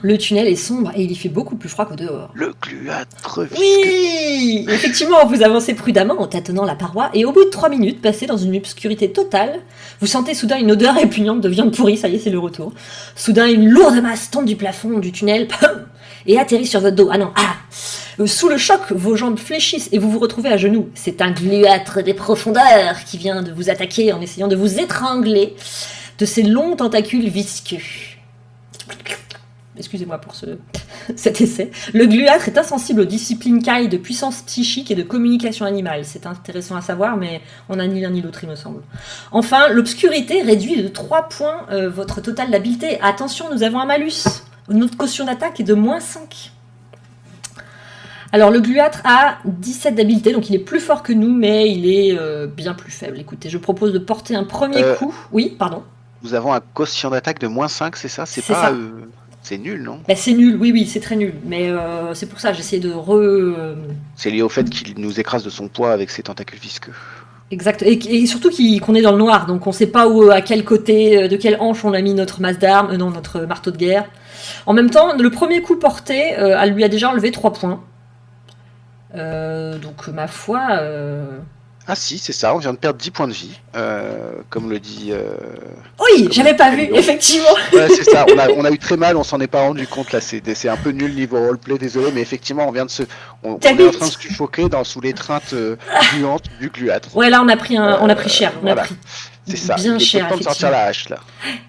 Le tunnel est sombre et il y fait beaucoup plus froid qu'au dehors. Le gluâtre visqueux. Oui, effectivement, vous avancez prudemment en tâtonnant la paroi et au bout de 3 minutes, passées dans une obscurité totale, vous sentez soudain une odeur répugnante de viande pourrie, ça y est, c'est le retour. Soudain, une lourde masse tombe du plafond du tunnel et atterrit sur votre dos. Ah non, sous le choc, vos jambes fléchissent et vous vous retrouvez à genoux. C'est un gluâtre des profondeurs qui vient de vous attaquer en essayant de vous étrangler de ses longs tentacules visqueux. Excusez-moi pour cet essai. Le gluâtre est insensible aux disciplines caille de puissance psychique et de communication animale. C'est intéressant à savoir, mais on n'a ni l'un ni l'autre, il me semble. Enfin, l'obscurité réduit de 3 points votre total d'habileté. Attention, nous avons un malus. Notre caution d'attaque est de -5. Alors, le gluâtre a 17 d'habileté, donc il est plus fort que nous, mais il est bien plus faible. Écoutez, je propose de porter un premier coup. Oui, pardon. Nous avons un quotient d'attaque de -5, c'est ça? C'est pas... c'est nul, non? Bah, c'est nul, oui, c'est très nul. Mais c'est pour ça, j'essaie de C'est lié au fait qu'il nous écrase de son poids avec ses tentacules visqueux. Exact. Et surtout qu'on est dans le noir, donc on sait pas à quel côté, de quelle hanche on a mis notre masse d'armes, non, notre marteau de guerre. En même temps, le premier coup porté, elle lui a déjà enlevé 3 points. Donc, ma foi... Ah si, c'est ça, on vient de perdre 10 points de vie, comme le dit... Oui, j'avais pas vu, effectivement. Ouais, c'est ça, on a eu très mal, on s'en est pas rendu compte, là, c'est un peu nul niveau roleplay, désolé, mais effectivement, on vient de on est en train de se suffoquer sous l'étreinte gluante du gluâtre. Ouais, là, on a pris cher, voilà. a pris c'est ça, bien il est cher, temps de sortir la hache, là,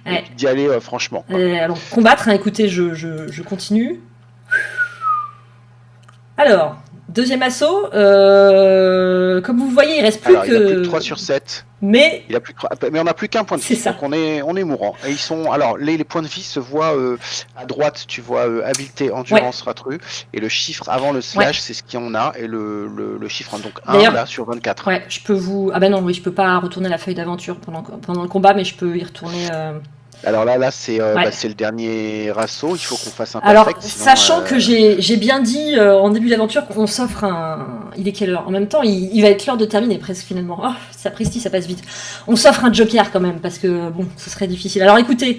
ouais. et d'y aller franchement. Alors, combattre, hein, écoutez, je continue. Alors... Deuxième assaut, comme vous voyez, il reste plus Alors, que... il a plus que 3 sur 7. Mais on n'a plus qu'un point de vie, ça. donc on est mourant. Et ils sont... Alors, les points de vie se voient à droite, tu vois habileté, endurance, ratru, et le chiffre avant le slash, c'est ce qu'on a, et le chiffre, donc 1 là, sur 24. Ouais, je peux vous... Ah ben non, oui, je peux pas retourner la feuille d'aventure pendant le combat, mais je peux y retourner... Alors là c'est le dernier assaut, il faut qu'on fasse un Alors, perfect, sinon, sachant que j'ai bien dit en début d'aventure qu'on s'offre un... Il est quelle heure? En même temps, il va être l'heure de terminer presque finalement. Oh, ça presti, ça passe vite. On s'offre un joker quand même, parce que bon, ce serait difficile. Alors écoutez,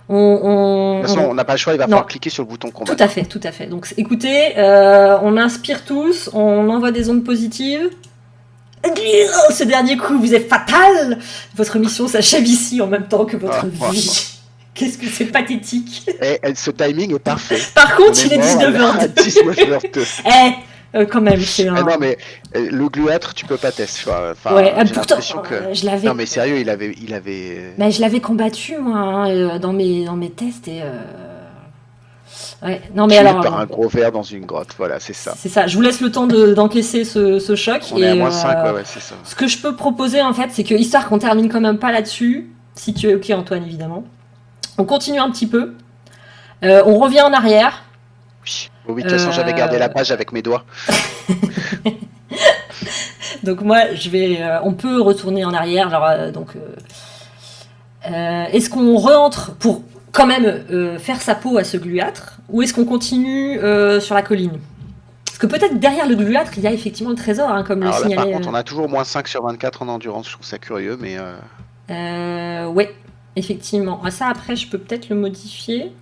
de toute façon, on n'a pas le choix, il va falloir cliquer sur le bouton combat. Tout à fait. Donc écoutez, on inspire tous, on envoie des ondes positives. Ce dernier coup vous est fatal. Votre mission s'achève ici en même temps que votre vie. Qu'est-ce que c'est pathétique. Et ce timing est parfait. Par contre, il est 19h02. Quand même, c'est un... non mais le gluâtre, tu peux pas tester. Enfin, ouais, pourtant, je l'avais... Non mais sérieux, il avait... Mais je l'avais combattu, moi, hein, dans mes tests, et... Ouais, non mais alors... par un gros verre dans une grotte, voilà, c'est ça. C'est ça, je vous laisse le temps d'encaisser ce choc. On est à -5, ouais, c'est ça. Ce que je peux proposer, en fait, c'est que, histoire qu'on termine quand même pas là-dessus, si tu es ok, Antoine, évidemment, on continue un petit peu, on revient en arrière. Oui, de toute façon, j'avais gardé la page avec mes doigts. Donc moi, on peut retourner en arrière, est-ce qu'on rentre pour... quand même faire sa peau à ce gluâtre, ou est-ce qu'on continue sur la colline? Parce que peut-être derrière le gluâtre, il y a effectivement le trésor, hein, comme le signalait... Par contre, on a toujours -5 sur 24 en endurance, je trouve ça curieux, mais... Ouais, effectivement. Ça, après, je peux peut-être le modifier.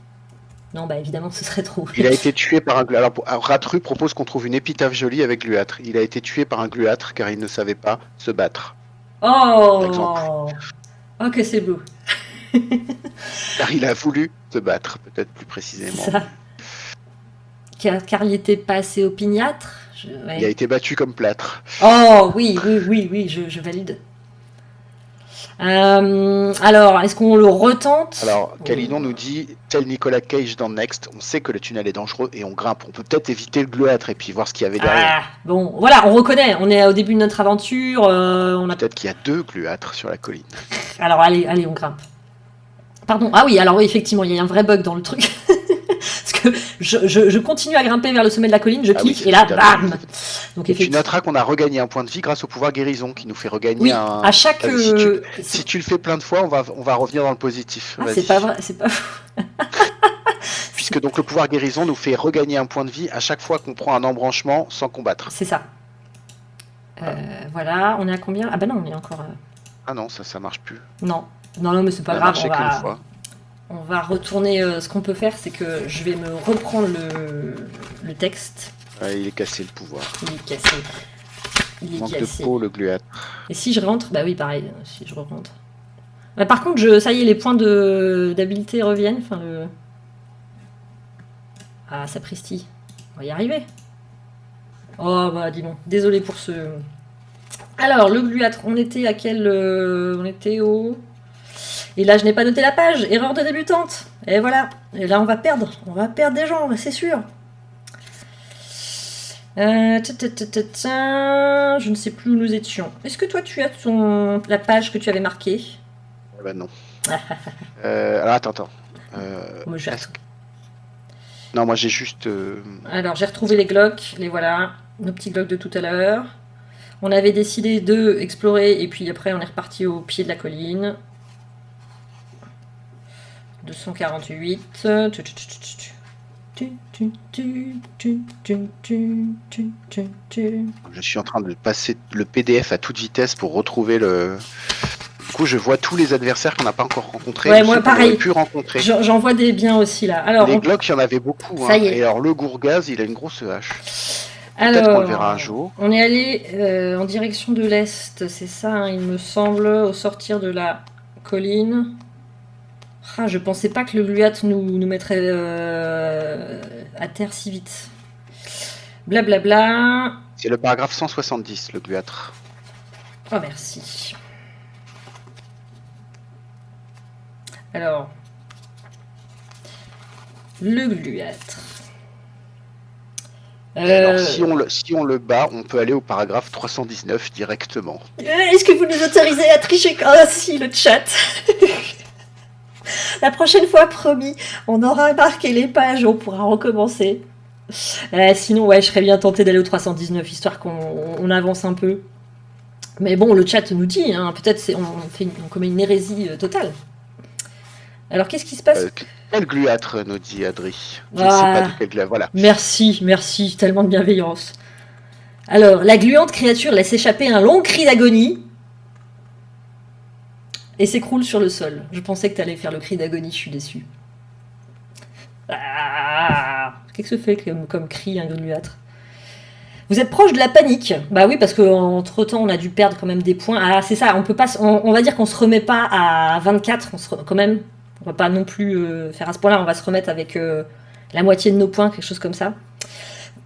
Non, bah évidemment, ce serait trop... Il a été tué par un gluâtre. Alors, Ratru propose qu'on trouve une épitaphe jolie avec gluâtre. Il a été tué par un gluâtre car il ne savait pas se battre. Oh, que c'est beau. Car il a voulu se battre, peut-être plus précisément. Ça. Car il n'était pas assez opiniâtre. Il a été battu comme plâtre. Oh oui, je valide. Alors, est-ce qu'on le retente? Alors, Kalidon nous dit, tel Nicolas Cage dans Next, on sait que le tunnel est dangereux et on grimpe. On peut peut-être éviter le gluâtre et puis voir ce qu'il y avait derrière. Bon, voilà, on reconnaît. On est au début de notre aventure. Peut-être qu'il y a 2 gluâtres sur la colline. Alors, allez, on grimpe. Pardon. Ah oui, alors oui, effectivement, il y a un vrai bug dans le truc. Parce que je continue à grimper vers le sommet de la colline, je Ah oui, clique c'est et là, tout à fait. bam. Donc Et tu effectivement, noteras qu'on a regagné un point de vie grâce au pouvoir guérison qui nous fait regagner oui, un. à chaque... Si tu le fais plein de fois, on va revenir dans le positif. Ah, Vas-y. c'est pas vrai, c'est pas... Puisque donc le pouvoir guérison nous fait regagner un point de vie à chaque fois qu'on prend un embranchement sans combattre. C'est ça. Voilà, on est à combien? Ah bah non, on est encore... Ah non, ça marche plus. Non, non, mais c'est pas Ça a grave, marché qu'une fois. on va retourner... ce qu'on peut faire, c'est que je vais me reprendre le texte. Ouais, il est cassé le pouvoir. Il est cassé. Il est Manque de cassé. peau, le gluat. Et si je rentre? Bah oui, pareil, si je rentre. Bah, par contre, ça y est, les points d'habilité reviennent. Enfin, Ah, sapristi. On va y arriver. Oh, bah dis donc. Désolé pour ce... Alors, le gluâtre, on était à quel... on était au... Et là, je n'ai pas noté la page. Erreur de débutante. Et voilà. Et là, on va perdre. On va perdre des gens, c'est sûr. Je ne sais plus où nous étions. Est-ce que toi, tu as la page que tu avais marquée? Eh ben non. Alors attends. Moi, j'ai est-ce que- Non, moi j'ai juste. Alors, j'ai retrouvé les glocks, les voilà, nos petits glocks de tout à l'heure. On avait décidé de explorer, et puis après, on est reparti au pied de la colline. 248. Je suis en train de passer le PDF à toute vitesse pour retrouver le. Du coup, je vois tous les adversaires qu'on n'a pas encore rencontrés. Ouais, ou moi, ceux qu'on pareil. aurait pu rencontrer. J'en vois des biens aussi là. Alors, Les Glocks, il y en avait beaucoup. Ça Hein. y est. Et alors, le Gourgaz, il a une grosse hache. Peut-être qu'on le verra un jour. On est allé en direction de l'est, c'est ça, hein, il me semble, au sortir de la colline. Ah, je pensais pas que le gluâtre nous mettrait à terre si vite. Blablabla. C'est le paragraphe 170, le gluâtre. Oh, merci. Alors, le gluâtre. Alors, si on le bat, on peut aller au paragraphe 319 directement. Est-ce que vous nous autorisez à tricher? Oh si, le chat. La prochaine fois, promis, on aura marqué les pages, on pourra recommencer. Sinon, ouais, je serais bien tentée d'aller au 319, histoire qu'on avance un peu. Mais bon, le chat nous dit, hein, peut-être on commet une hérésie totale. Alors, qu'est-ce qui se passe? Quel gluâtre, nous dit Adri. Je ne sais pas de quel gluâtre, voilà. Merci, tellement de bienveillance. Alors, la gluante créature laisse échapper un long cri d'agonie et s'écroule sur le sol. Je pensais que tu allais faire le cri d'agonie, je suis déçue. Qu'est-ce que ça fait comme cri, un gluâtre? Vous êtes proche de la panique. Bah oui, parce qu'entre temps, on a dû perdre quand même des points. Ah, c'est ça, on va dire qu'on se remet pas à 24, quand même. On va pas non plus faire à ce point-là, on va se remettre avec la moitié de nos points, quelque chose comme ça.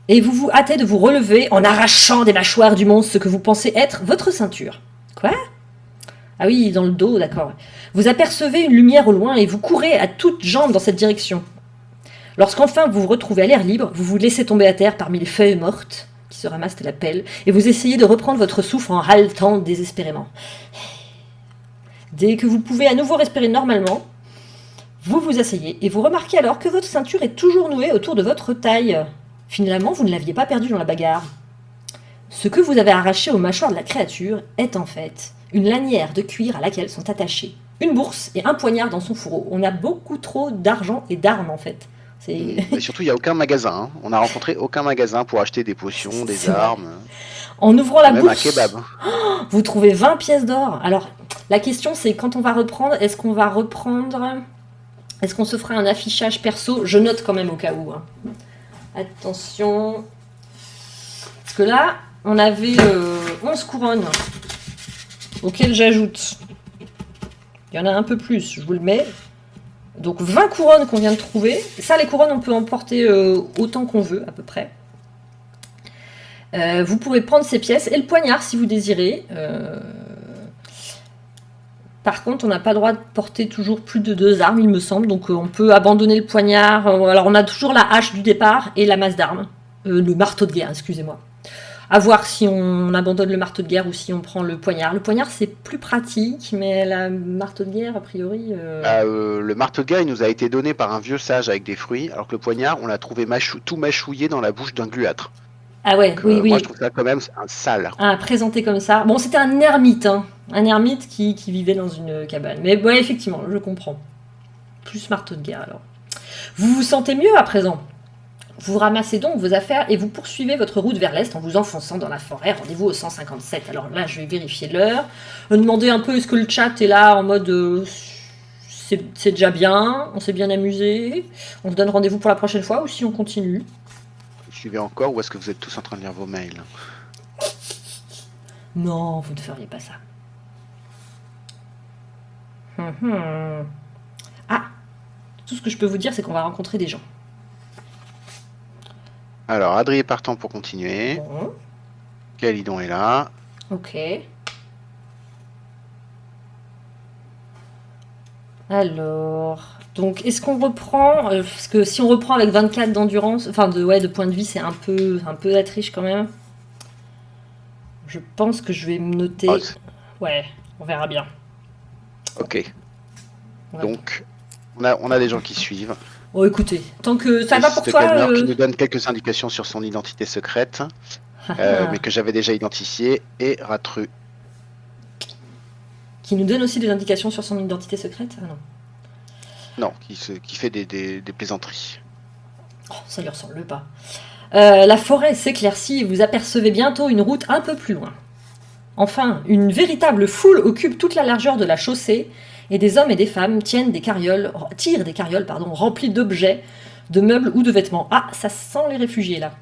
Et vous vous hâtez de vous relever en arrachant des mâchoires du monstre ce que vous pensez être votre ceinture. Quoi? Ah oui, dans le dos, d'accord. Vous apercevez une lumière au loin et vous courez à toutes jambes dans cette direction. Lorsqu'enfin vous vous retrouvez à l'air libre, vous vous laissez tomber à terre parmi les feuilles mortes qui se ramassent à la pelle et vous essayez de reprendre votre souffle en haletant désespérément. Dès que vous pouvez à nouveau respirer normalement, vous vous asseyez et vous remarquez alors que votre ceinture est toujours nouée autour de votre taille. Finalement, vous ne l'aviez pas perdue dans la bagarre. Ce que vous avez arraché aux mâchoires de la créature est en fait une lanière de cuir à laquelle sont attachés une bourse et un poignard dans son fourreau. On a beaucoup trop d'argent et d'armes en fait. Et surtout, il n'y a aucun magasin. Hein. On n'a rencontré aucun magasin pour acheter des potions, des armes. En ouvrant la même bourse, un kebab. Vous trouvez 20 pièces d'or. Alors, la question c'est quand on va reprendre, est-ce qu'on se fera un affichage perso? Je note quand même au cas où. Hein. Attention. Parce que là, on avait 11 couronnes auxquelles j'ajoute. Il y en a un peu plus, je vous le mets. Donc 20 couronnes qu'on vient de trouver. Ça, les couronnes, on peut en porter autant qu'on veut, à peu près. Vous pourrez prendre ces pièces et le poignard si vous désirez. Par contre, on n'a pas le droit de porter toujours plus de 2 armes, il me semble. Donc on peut abandonner le poignard. Alors on a toujours la hache du départ et la masse d'armes. Le marteau de guerre, excusez-moi. À voir si on abandonne le marteau de guerre ou si on prend le poignard. Le poignard, c'est plus pratique, mais la marteau de guerre, a priori... Le marteau de guerre, il nous a été donné par un vieux sage avec des fruits, alors que le poignard, on l'a trouvé tout mâchouillé dans la bouche d'un gluâtre. Ah ouais, Donc, oui, moi, oui. je trouve ça quand même un sale. Ah, présenté comme ça. Bon, c'était un ermite, hein. Un ermite qui vivait dans une cabane. Mais ouais, effectivement, je comprends. Plus marteau de guerre, alors. Vous vous sentez mieux à présent? Vous ramassez donc vos affaires et vous poursuivez votre route vers l'est en vous enfonçant dans la forêt. Rendez-vous au 157. Alors là, je vais vérifier l'heure. Demander un peu est-ce que le chat est là en mode c'est déjà bien, on s'est bien amusé. On se donne rendez-vous pour la prochaine fois ou si on continue. Vous suivez encore ou est-ce que vous êtes tous en train de lire vos mails? Non, vous ne feriez pas ça. Ah, tout ce que je peux vous dire, c'est qu'on va rencontrer des gens. Alors, Adrien est partant pour continuer. Bon, Calidon est là. ok. Alors, donc, est-ce qu'on reprend parce que si on reprend avec 24 d'endurance, enfin de points de vie, c'est un peu la triche quand même. Je pense que je vais me noter. Oh, Ouais, on verra bien. ok. On va- Donc, on a des gens qui suivent. Oh, écoutez, tant que ça va pour C'est toi. Kalmer qui nous donne quelques indications sur son identité secrète, mais que j'avais déjà identifié, et Ratru. Qui nous donne aussi des indications sur son identité secrète. Ah non. Non, qui fait des plaisanteries. Oh, ça lui ressemble pas. La forêt s'éclaircit et vous apercevez bientôt une route un peu plus loin. Enfin, une véritable foule occupe toute la largeur de la chaussée et des hommes et des femmes tirent des carrioles remplies d'objets, de meubles ou de vêtements. Ah, ça sent les réfugiés là.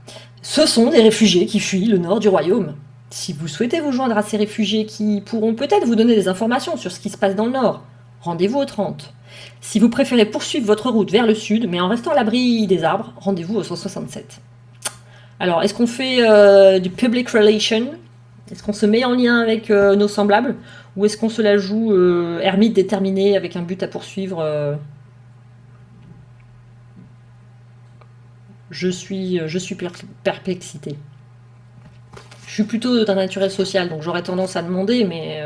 Ce sont des réfugiés qui fuient le nord du royaume. Si vous souhaitez vous joindre à ces réfugiés qui pourront peut-être vous donner des informations sur ce qui se passe dans le nord, rendez-vous au 30. Si vous préférez poursuivre votre route vers le sud, mais en restant à l'abri des arbres, rendez-vous au 167. Alors, est-ce qu'on fait du public relation? Est-ce qu'on se met en lien avec nos semblables? Ou est-ce qu'on se la joue ermite déterminé avec un but à poursuivre Je suis perplexité. Je suis plutôt d'un naturel social, donc j'aurais tendance à demander, mais...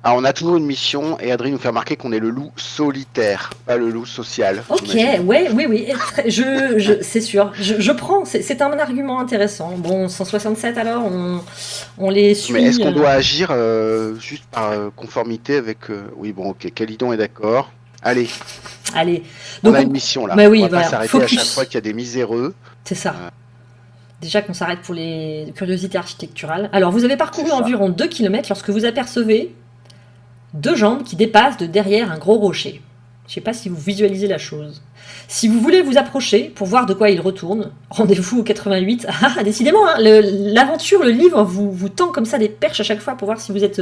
Ah, on a toujours une mission, et Adrien nous fait remarquer qu'on est le loup solitaire, pas le loup social. Ok, j'imagine. ouais, oui, c'est sûr. Je prends, c'est un argument intéressant. Bon, 167 alors, on les suit. Mais est-ce qu'on doit agir juste par conformité avec... Oui, bon, ok, Calidon est d'accord. Allez, Allez, on donc a une mission là. Bah oui, on va voilà, pas s'arrêter focus. à chaque fois qu'il y a des miséreux. C'est ça. Déjà qu'on s'arrête pour les curiosités architecturales. Alors, vous avez parcouru C'est ça. environ 2 km lorsque vous apercevez 2 jambes qui dépassent de derrière un gros rocher. Je ne sais pas si vous visualisez la chose. Si vous voulez vous approcher pour voir de quoi il retourne, rendez-vous au 88. Ah, décidément, hein, l'aventure, le livre vous tend comme ça des perches à chaque fois pour voir si vous êtes...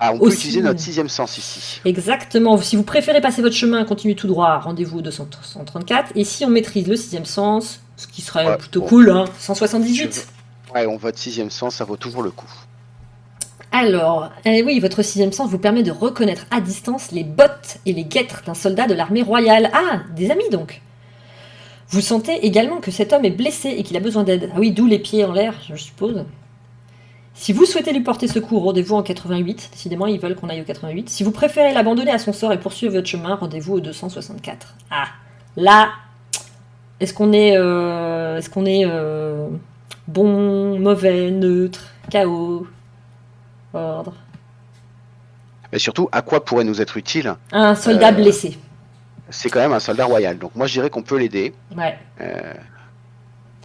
Ah, on peut aussi- utiliser notre 6e sens ici. Exactement. Si vous préférez passer votre chemin, continuez tout droit, rendez-vous au 234. Et si on maîtrise le 6e sens, ce qui serait Ouais, plutôt bon. cool, hein, 178. Ouais, on vote 6e sens, ça vaut toujours le coup. Alors, oui, votre 6e sens vous permet de reconnaître à distance les bottes et les guêtres d'un soldat de l'armée royale. Ah, des amis donc. Vous sentez également que cet homme est blessé et qu'il a besoin d'aide. Ah oui, d'où les pieds en l'air, je suppose. Si vous souhaitez lui porter secours, rendez-vous en 88. Décidément, ils veulent qu'on aille au 88. Si vous préférez l'abandonner à son sort et poursuivre votre chemin, rendez-vous au 264. Ah, là, est-ce qu'on est, bon, mauvais, neutre, chaos, ordre? Mais surtout, à quoi pourrait nous être utile? Un soldat blessé. C'est quand même un soldat royal, donc moi je dirais qu'on peut l'aider. Ouais.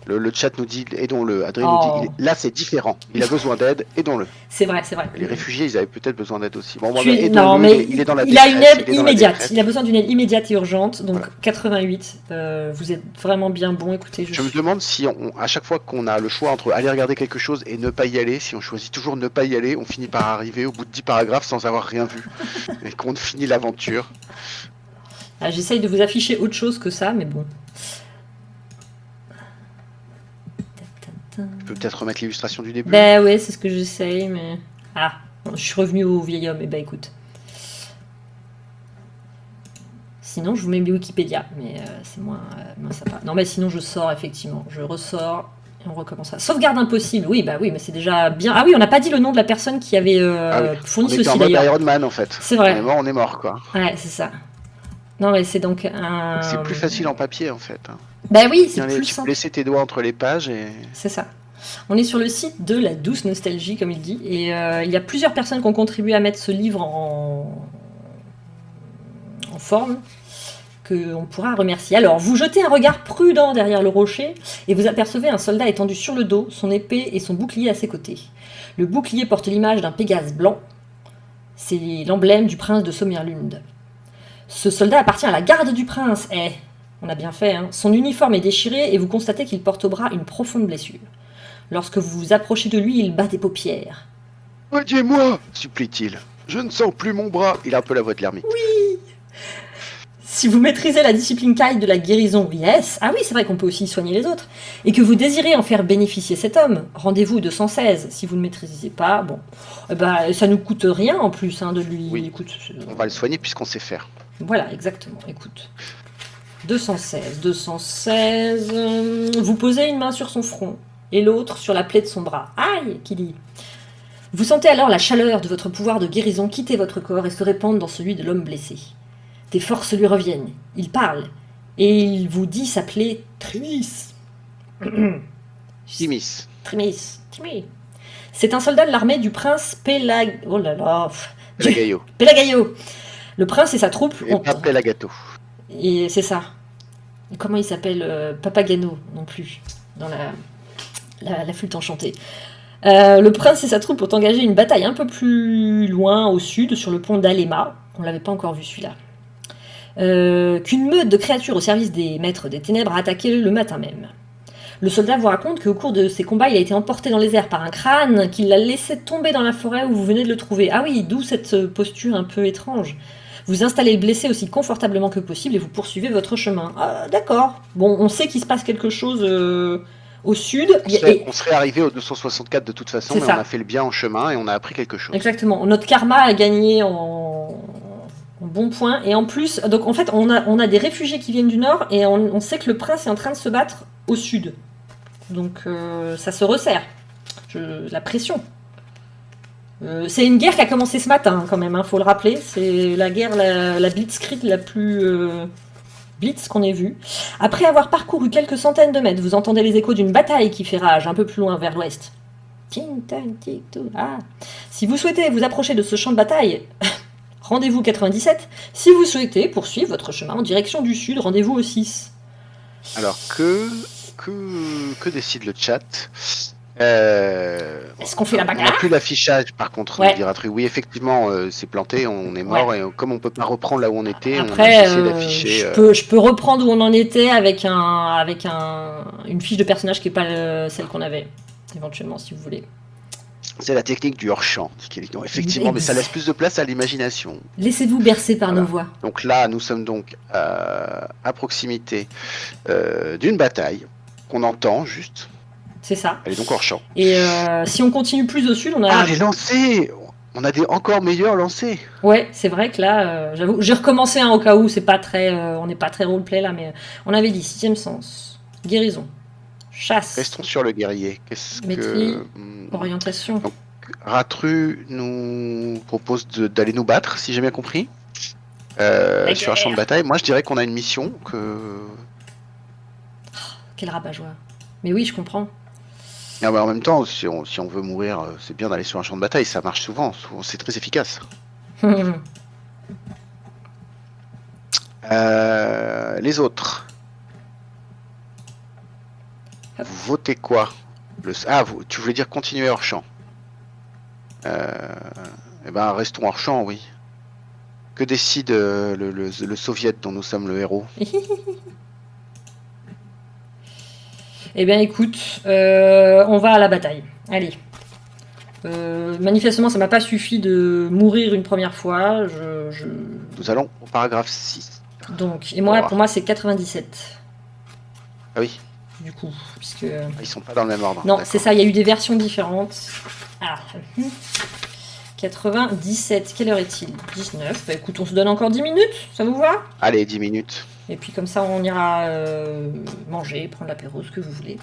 Le chat nous dit aidons-le. Adrien Oh. nous dit là c'est différent. Il a besoin d'aide, aidons-le. C'est vrai, c'est vrai. Les réfugiés, ils avaient peut-être besoin d'aide aussi. Bon, moi, Puis- aidons-le, non, mais il est dans la il a une détresse, aide il est dans la immédiate. détresse. Il a besoin d'une aide immédiate et urgente. Donc Voilà. 88. Vous êtes vraiment bien bon. Écoutez, Je me demande si à chaque fois qu'on a le choix entre aller regarder quelque chose et ne pas y aller, si on choisit toujours ne pas y aller, on finit par arriver au bout de 10 paragraphes sans avoir rien vu. Et qu'on finit l'aventure. Ah, j'essaye de vous afficher autre chose que ça, mais bon. Je peux peut-être remettre l'illustration du début. Ben ouais, c'est ce que j'essaye, mais... Ah, je suis revenu au vieil homme. Eh ben écoute. Sinon, je vous mets Wikipédia, mais c'est moins sympa. Non, mais sinon, je sors, effectivement. Je ressors, et on recommencera. Sauvegarde impossible, oui, bah oui, mais c'est déjà bien. Ah oui, on n'a pas dit le nom de la personne qui avait fourni On était ceci en mode d'ailleurs. Iron Man en fait. C'est vrai. On est mort quoi. Ouais, c'est ça. Non, mais c'est donc un. Donc, c'est plus facile en papier en fait. Bah oui, c'est Tiens, plus tu peux simple. laisser tes doigts entre les pages et. C'est ça. On est sur le site de la douce nostalgie, comme il dit, et il y a plusieurs personnes qui ont contribué à mettre ce livre en forme, qu'on pourra remercier. Alors, vous jetez un regard prudent derrière le rocher, et vous apercevez un soldat étendu sur le dos, son épée et son bouclier à ses côtés. Le bouclier porte l'image d'un Pégase blanc. C'est l'emblème du prince de Sommerlund. Ce soldat appartient à la garde du prince. On a bien fait, hein. Son uniforme est déchiré et vous constatez qu'il porte au bras une profonde blessure. Lorsque vous vous approchez de lui, il bat des paupières. Soignez-moi! Supplie-t-il. Je ne sens plus mon bras. Il a un peu la voix de l'ermite. Si vous maîtrisez la discipline Kai de la guérison, yes. Ah oui, c'est vrai qu'on peut aussi soigner les autres. Et que vous désirez en faire bénéficier cet homme, rendez-vous 216. Si vous ne maîtrisez pas, bon, ça nous coûte rien en plus de lui. Oui. Écoute, On va le soigner puisqu'on sait faire. voilà, exactement. Écoute, 216. Vous posez une main sur son front et l'autre sur la plaie de son bras. Aïe, qui dit. Vous sentez alors la chaleur de votre pouvoir de guérison quitter votre corps et se répandre dans celui de l'homme blessé. Des forces lui reviennent. Il parle. Et il vous dit s'appeler Trimis. Timis. Trimis. C'est un soldat de l'armée du prince Oh là là. Pelagaio. Pelagaio. Le prince et sa troupe Et ont... pas Pelagato. Et c'est ça. Comment il s'appelle Papagano non plus. Dans la flûte enchantée. Le prince et sa troupe ont engagé une bataille un peu plus loin au sud, sur le pont d'Alema. On l'avait pas encore vu celui-là. Qu'une meute de créatures au service des maîtres des ténèbres a attaqué le matin même. Le soldat vous raconte qu'au cours de ces combats, il a été emporté dans les airs par un crâne qui l'a laissé tomber dans la forêt où vous venez de le trouver. Ah oui, d'où cette posture un peu étrange. Vous installez le blessé aussi confortablement que possible et vous poursuivez votre chemin. Ah, d'accord. Bon, on sait qu'il se passe quelque chose au sud. On serait arrivé au 264 de toute façon, C'est mais ça. on a fait le bien en chemin et on a appris quelque chose. Exactement. Notre karma a gagné en bon point. Et en plus, donc en fait, on a des réfugiés qui viennent du nord et on sait que le prince est en train de se battre au sud. Donc ça se resserre. La pression. C'est une guerre qui a commencé ce matin quand même, faut le rappeler. C'est la guerre, la blitzkrieg la plus blitz qu'on ait vue. Après avoir parcouru quelques centaines de mètres, vous entendez les échos d'une bataille qui fait rage un peu plus loin vers l'ouest. Si vous souhaitez vous approcher de ce champ de bataille, rendez-vous 97. Si vous souhaitez poursuivre votre chemin en direction du sud, rendez-vous au 6. Alors que décide le chat? Est-ce qu'on fait la On n'a bagarre? plus l'affichage par contre, Ouais. nous dira Tru. Oui, effectivement, c'est planté, on est mort et comme on peut pas reprendre là où on était, Après, on a cessé d'afficher. je peux reprendre où on en était avec une fiche de personnage qui n'est pas celle qu'on avait, éventuellement, si vous voulez. C'est la technique du hors-champ, dit Kélican. Effectivement, mais ça laisse plus de place à l'imagination. Laissez-vous bercer par Voilà. nos voix. Donc là, nous sommes donc à proximité d'une bataille qu'on entend juste. C'est ça. Elle est donc hors champ. Et si on continue plus au sud, on a... Ah, les lancers! On a des encore meilleurs lancers. Ouais, c'est vrai que là, j'avoue, j'ai recommencé au cas où, c'est pas très, on n'est pas très roleplay là, mais on avait dit 6e sens, guérison, chasse, Restons sur le guerrier. Qu'est-ce Maîtrise. que orientation. Donc, Ratru nous propose d'aller nous battre, si j'ai bien compris, sur un champ de bataille. Moi, je dirais qu'on a une mission que. Quel rabat-joie. Mais oui, je comprends. Ah bah, en même temps, si on veut mourir, c'est bien d'aller sur un champ de bataille. Ça marche souvent c'est très efficace. Les autres. Vous votez quoi? Tu voulais dire continuer hors champ. Eh ben, restons hors champ, oui. Que décide le soviet dont nous sommes le héros? Eh bien, écoute, on va à la bataille. Allez. Manifestement, ça m'a pas suffi de mourir une première fois. Nous allons au paragraphe 6. Donc, et moi, pour moi, c'est 97. Ah oui, Du coup, puisque... ils sont pas dans le même ordre. Non, D'accord. c'est ça, il y a eu des versions différentes. Ah, 97, quelle heure est-il? 19. Bah écoute, on se donne encore 10 minutes, ça vous va? Allez, 10 minutes. Et puis comme ça, on ira manger, prendre l'apéro, ce que vous voulez.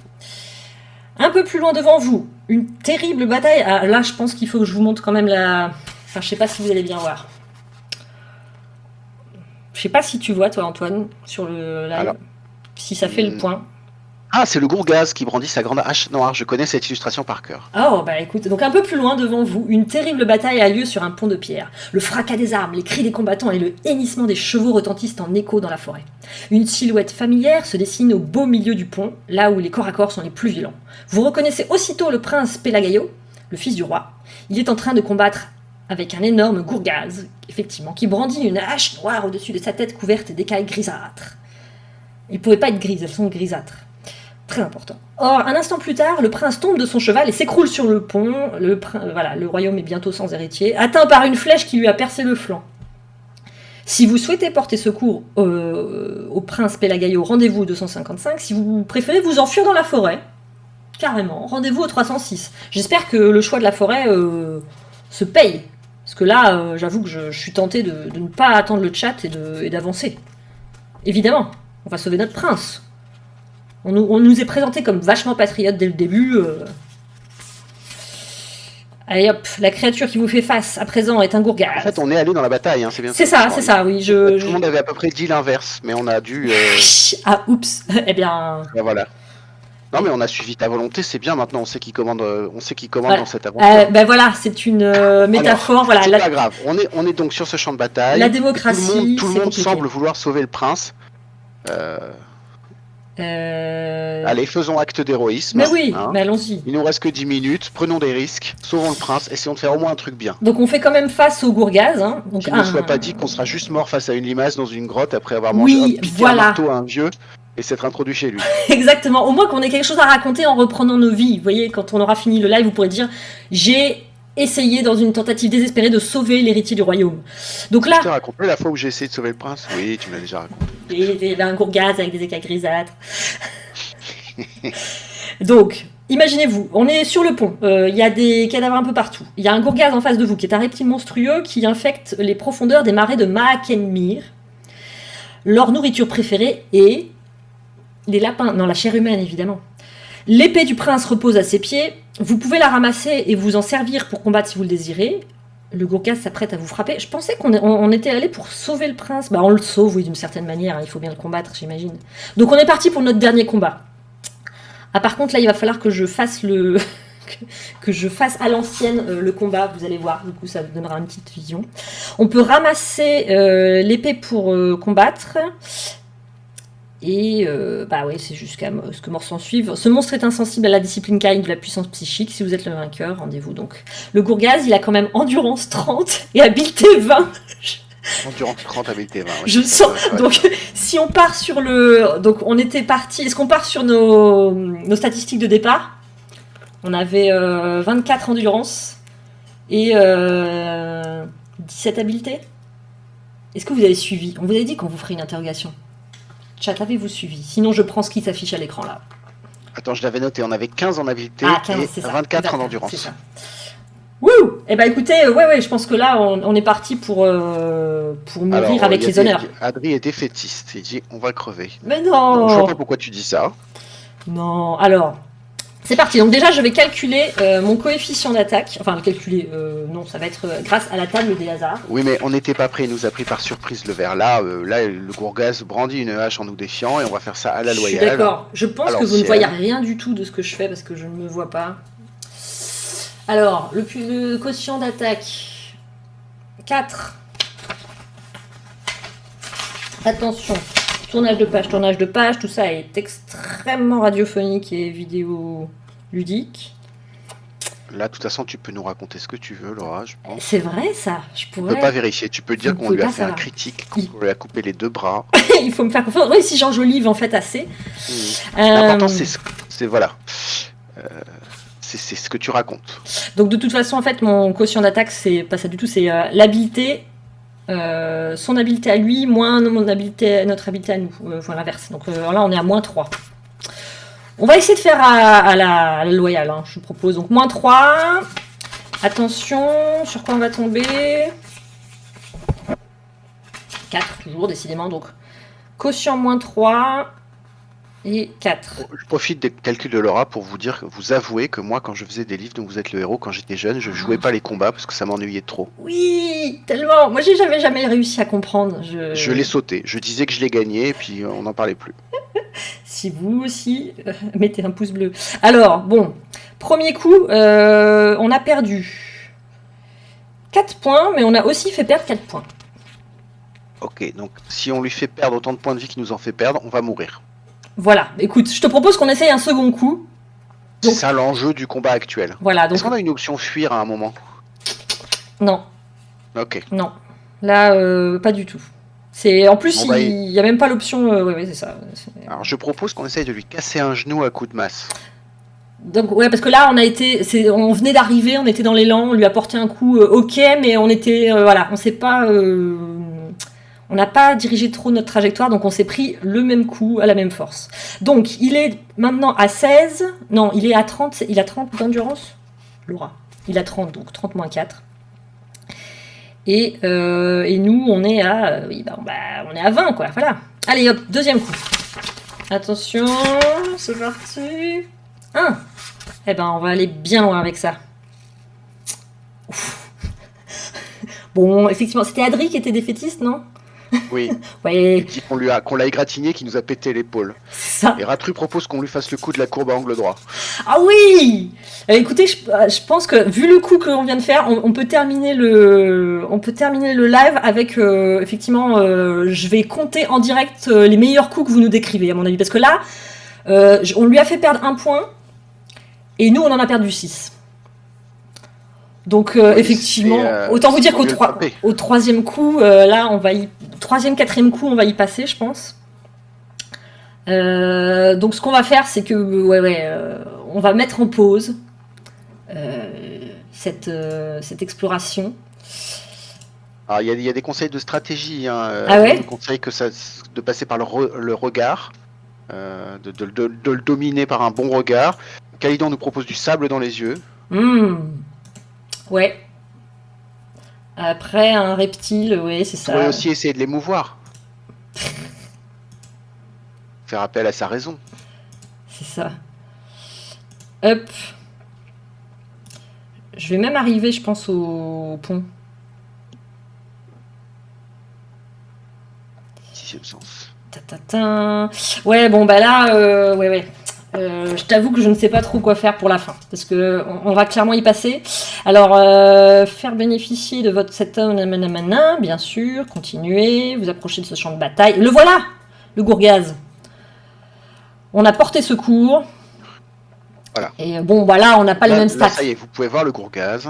Un peu plus loin devant vous, une terrible bataille. Ah, là, je pense qu'il faut que je vous montre quand même la... Enfin, je sais pas si vous allez bien voir. Je sais pas si tu vois, toi, Antoine, sur le live, Alors, si ça fait le point. Ah, c'est le Gourgaz qui brandit sa grande hache noire. Je connais cette illustration par cœur. Oh, bah écoute, donc un peu plus loin devant vous, une terrible bataille a lieu sur un pont de pierre. Le fracas des armes, les cris des combattants et le hennissement des chevaux retentissent en écho dans la forêt. Une silhouette familière se dessine au beau milieu du pont, là où les corps à corps sont les plus violents. Vous reconnaissez aussitôt le prince Pelagaio, le fils du roi. Il est en train de combattre avec un énorme Gourgaz, effectivement, qui brandit une hache noire au-dessus de sa tête couverte d'écailles grisâtres. Ils ne pouvaient pas être grises, elles sont grisâtres. Très important. Or, un instant plus tard, le prince tombe de son cheval et s'écroule sur le pont. Le royaume est bientôt sans héritier, atteint par une flèche qui lui a percé le flanc. Si vous souhaitez porter secours au prince Pelagaio, rendez-vous au 255. Si vous préférez vous enfuir dans la forêt, carrément, rendez-vous au 306. J'espère que le choix de la forêt se paye. Parce que là, j'avoue que je suis tentée de ne pas attendre le chat et d'avancer. Évidemment, on va sauver notre prince. On nous est présenté comme vachement patriote dès le début. Allez hop, la créature qui vous fait face à présent est un Gourgaz. En fait, on est allé dans la bataille, hein, c'est bien C'est ça, oui. Tout le monde avait à peu près dit l'inverse, mais on a dû... Ah, oups. Eh bien... Ben voilà. Non, mais on a suivi ta volonté, c'est bien maintenant, on sait qui commande, Voilà. dans cette aventure. Ben voilà, c'est une métaphore. Alors, voilà, c'est pas grave, on est donc sur ce champ de bataille. La démocratie, Tout le c'est monde compliqué. semble vouloir sauver le prince. Allez, faisons acte d'héroïsme. Mais oui, hein. mais allons-y. Il nous reste que 10 minutes, prenons des risques, sauvons le prince, essayons de faire au moins un truc bien. Donc on fait quand même face au Gourgaz. Hein. Donc, Qu'il ne soit pas dit qu'on sera juste mort face à une limace dans une grotte après avoir mangé Oui, piqué voilà. un marteau à un vieux et s'être introduit chez lui. Exactement. Au moins qu'on ait quelque chose à raconter en reprenant nos vies. Vous voyez, quand on aura fini le live, vous pourrez dire « J'ai essayé dans une tentative désespérée de sauver l'héritier du royaume. » Donc là... Je t'ai raconté la fois où j'ai essayé de sauver le prince. Oui, tu me l'as déjà raconté. Il y avait un Gourgaz avec des écailles grisâtres. Donc, imaginez-vous, on est sur le pont, il y a des cadavres un peu partout. Il y a un Gourgaz en face de vous qui est un reptile monstrueux qui infecte les profondeurs des marais de Maakenmir. Leur nourriture préférée est les lapins, non, la chair humaine évidemment. L'épée du prince repose à ses pieds. Vous pouvez la ramasser et vous en servir pour combattre si vous le désirez. Le Gourgaz s'apprête à vous frapper. Je pensais qu'on était allé pour sauver le prince. Bah, on le sauve, oui, d'une certaine manière. Hein, il faut bien le combattre, j'imagine. Donc, on est parti pour notre dernier combat. Ah, par contre, là, il va falloir que je fasse que je fasse à l'ancienne le combat. Vous allez voir. Du coup, ça vous donnera une petite vision. On peut ramasser l'épée pour combattre. Et bah ouais, c'est jusqu'à ce que mort s'en suive. Ce monstre est insensible à la discipline Kain de la puissance psychique. Si vous êtes le vainqueur, rendez-vous donc. Le Gourgaz, il a quand même endurance 30 et habileté 20. Endurance 30 avec tes 20. Ouais, Je sens. Donc, si on part sur le. Donc, on était parti. Est-ce qu'on part sur nos statistiques de départ? On avait 24 endurance et 17 habileté. Est-ce que vous avez suivi? On vous avait dit qu'on vous ferait une interrogation. Chat, avez-vous suivi? Sinon, je prends ce qui s'affiche à l'écran là. Attends, je l'avais noté. On avait 15 en habileté 15, et c'est ça. 24 en C'est endurance. ça. Wouh! Eh ben écoutez, ouais, je pense que là, on est parti pour mourir Alors, avec les honneurs. Adri est défaitiste. Il dit on va crever. Mais Donc, je vois non! pas pourquoi tu dis ça. Non, alors, c'est parti. Donc déjà, je vais calculer mon coefficient d'attaque. Enfin, calculer, non, ça va être grâce à la table des hasards. Oui, mais on n'était pas prêt. Il nous a pris par surprise le verre. Là, le Gourgaz brandit une hache en nous défiant et on va faire ça à la Je suis loyale. d'accord. Je pense Alors, que vous ne si voyez elle- rien du tout de ce que je fais parce que je ne me vois pas. Alors, le quotient d'attaque, 4. Attention, tournage de page, tout ça est extrêmement radiophonique et vidéo ludique. Là, de toute façon, tu peux nous raconter ce que tu veux, Laura, je pense. C'est vrai ça, je On peut pourrais. pas vérifier. Tu peux dire Vous qu'on pouvez lui a pas fait un savoir. critique, qu'on lui a coupé les 2 bras. Il faut me faire confiance. Oui, si j'enjolive en fait assez. L'important, Euh, c'est voilà. C'est ce que tu racontes. Donc de toute façon, en fait, mon quotient d'attaque, c'est pas ça du tout, c'est l'habilité, son habilité à lui, moins notre habilité à nous, enfin l'inverse. Donc là, on est à moins 3. On va essayer de faire à la loyale, hein, je vous propose. Donc moins 3. Attention, sur quoi on va tomber? 4, 4, toujours, décidément. Donc quotient moins 3. et 4. Je profite des calculs de Laura pour vous avouer que moi, quand je faisais des livres dont vous êtes le héros, quand j'étais jeune, je jouais pas les combats parce que ça m'ennuyait trop. Oui, tellement. Moi, j'ai jamais réussi à comprendre. Je l'ai sauté. Je disais que je l'ai gagné et puis on n'en parlait plus. Si vous aussi, mettez un pouce bleu. Alors, bon, premier coup, on a perdu 4 points, mais on a aussi fait perdre 4 points. Ok, donc si on lui fait perdre autant de points de vie qu'il nous en fait perdre, on va mourir. Voilà, écoute, je te propose qu'on essaye un second coup. C'est Donc- ça l'enjeu du combat actuel. Voilà, donc Est-ce qu'on a une option fuir à un moment? non, Ok. non. Là, pas du tout. C'est en plus, Bon, bah, il y a même pas l'option. Ouais, c'est ça. Alors je propose qu'on essaye de lui casser un genou à coup de masse. Donc ouais, parce que là, on venait d'arriver, on était dans l'élan, on lui a porté un coup, ok, mais on était, voilà, on s'est pas, on n'a pas dirigé trop notre trajectoire, donc on s'est pris le même coup à la même force. Donc il est maintenant à 16, non, il est à 30, il a 30 d'endurance, Laura. Il a 30, donc 30 moins 4. Et nous, on est à, on est à 20, quoi, voilà. Allez, hop, deuxième coup. Attention, c'est parti. 1. Eh ben, on va aller bien loin avec ça. Ouf. Bon, effectivement, c'était Adri qui était défaitiste, non? Oui. Ouais, Il dit qu'on l'a égratigné, qu'il nous a pété l'épaule. ça. Et Ratru propose qu'on lui fasse le coup de la courbe à angle droit. Ah oui. Écoutez, je pense que vu le coup qu'on vient de faire, on peut terminer le live avec effectivement, je vais compter en direct les meilleurs coups que vous nous décrivez à mon avis, parce que là, on lui a fait perdre 1 point et nous on en a perdu 6. Donc effectivement, autant vous dire qu'au troisième coup, là on va troisième, quatrième coup, on va y passer, je pense. Donc ce qu'on va faire, c'est que on va mettre en pause cette exploration. Alors il y a des conseils de stratégie. Hein. Ah ouais? On nous conseille de passer par le regard, de le dominer par un bon regard. Calidon nous propose du sable dans les yeux. Ouais. Après un reptile, ouais, c'est On ça. pourrait aussi essayer de l'émouvoir. Faire appel à sa raison. C'est ça. Hop. Je vais même arriver, je pense, au pont. Sixième sens. Ta-ta-ta. Ouais, bon, bah là, ouais. Je t'avoue que je ne sais pas trop quoi faire pour la fin, parce que on va clairement y passer. Alors, faire bénéficier de votre cet homme, bien sûr, continuez, vous approchez de ce champ de bataille. Le voilà, le Gourgaz. On a porté secours. Voilà. Et bon, bah là, on n'a pas les mêmes stats. Là, ça y est, vous pouvez voir le Gourgaz.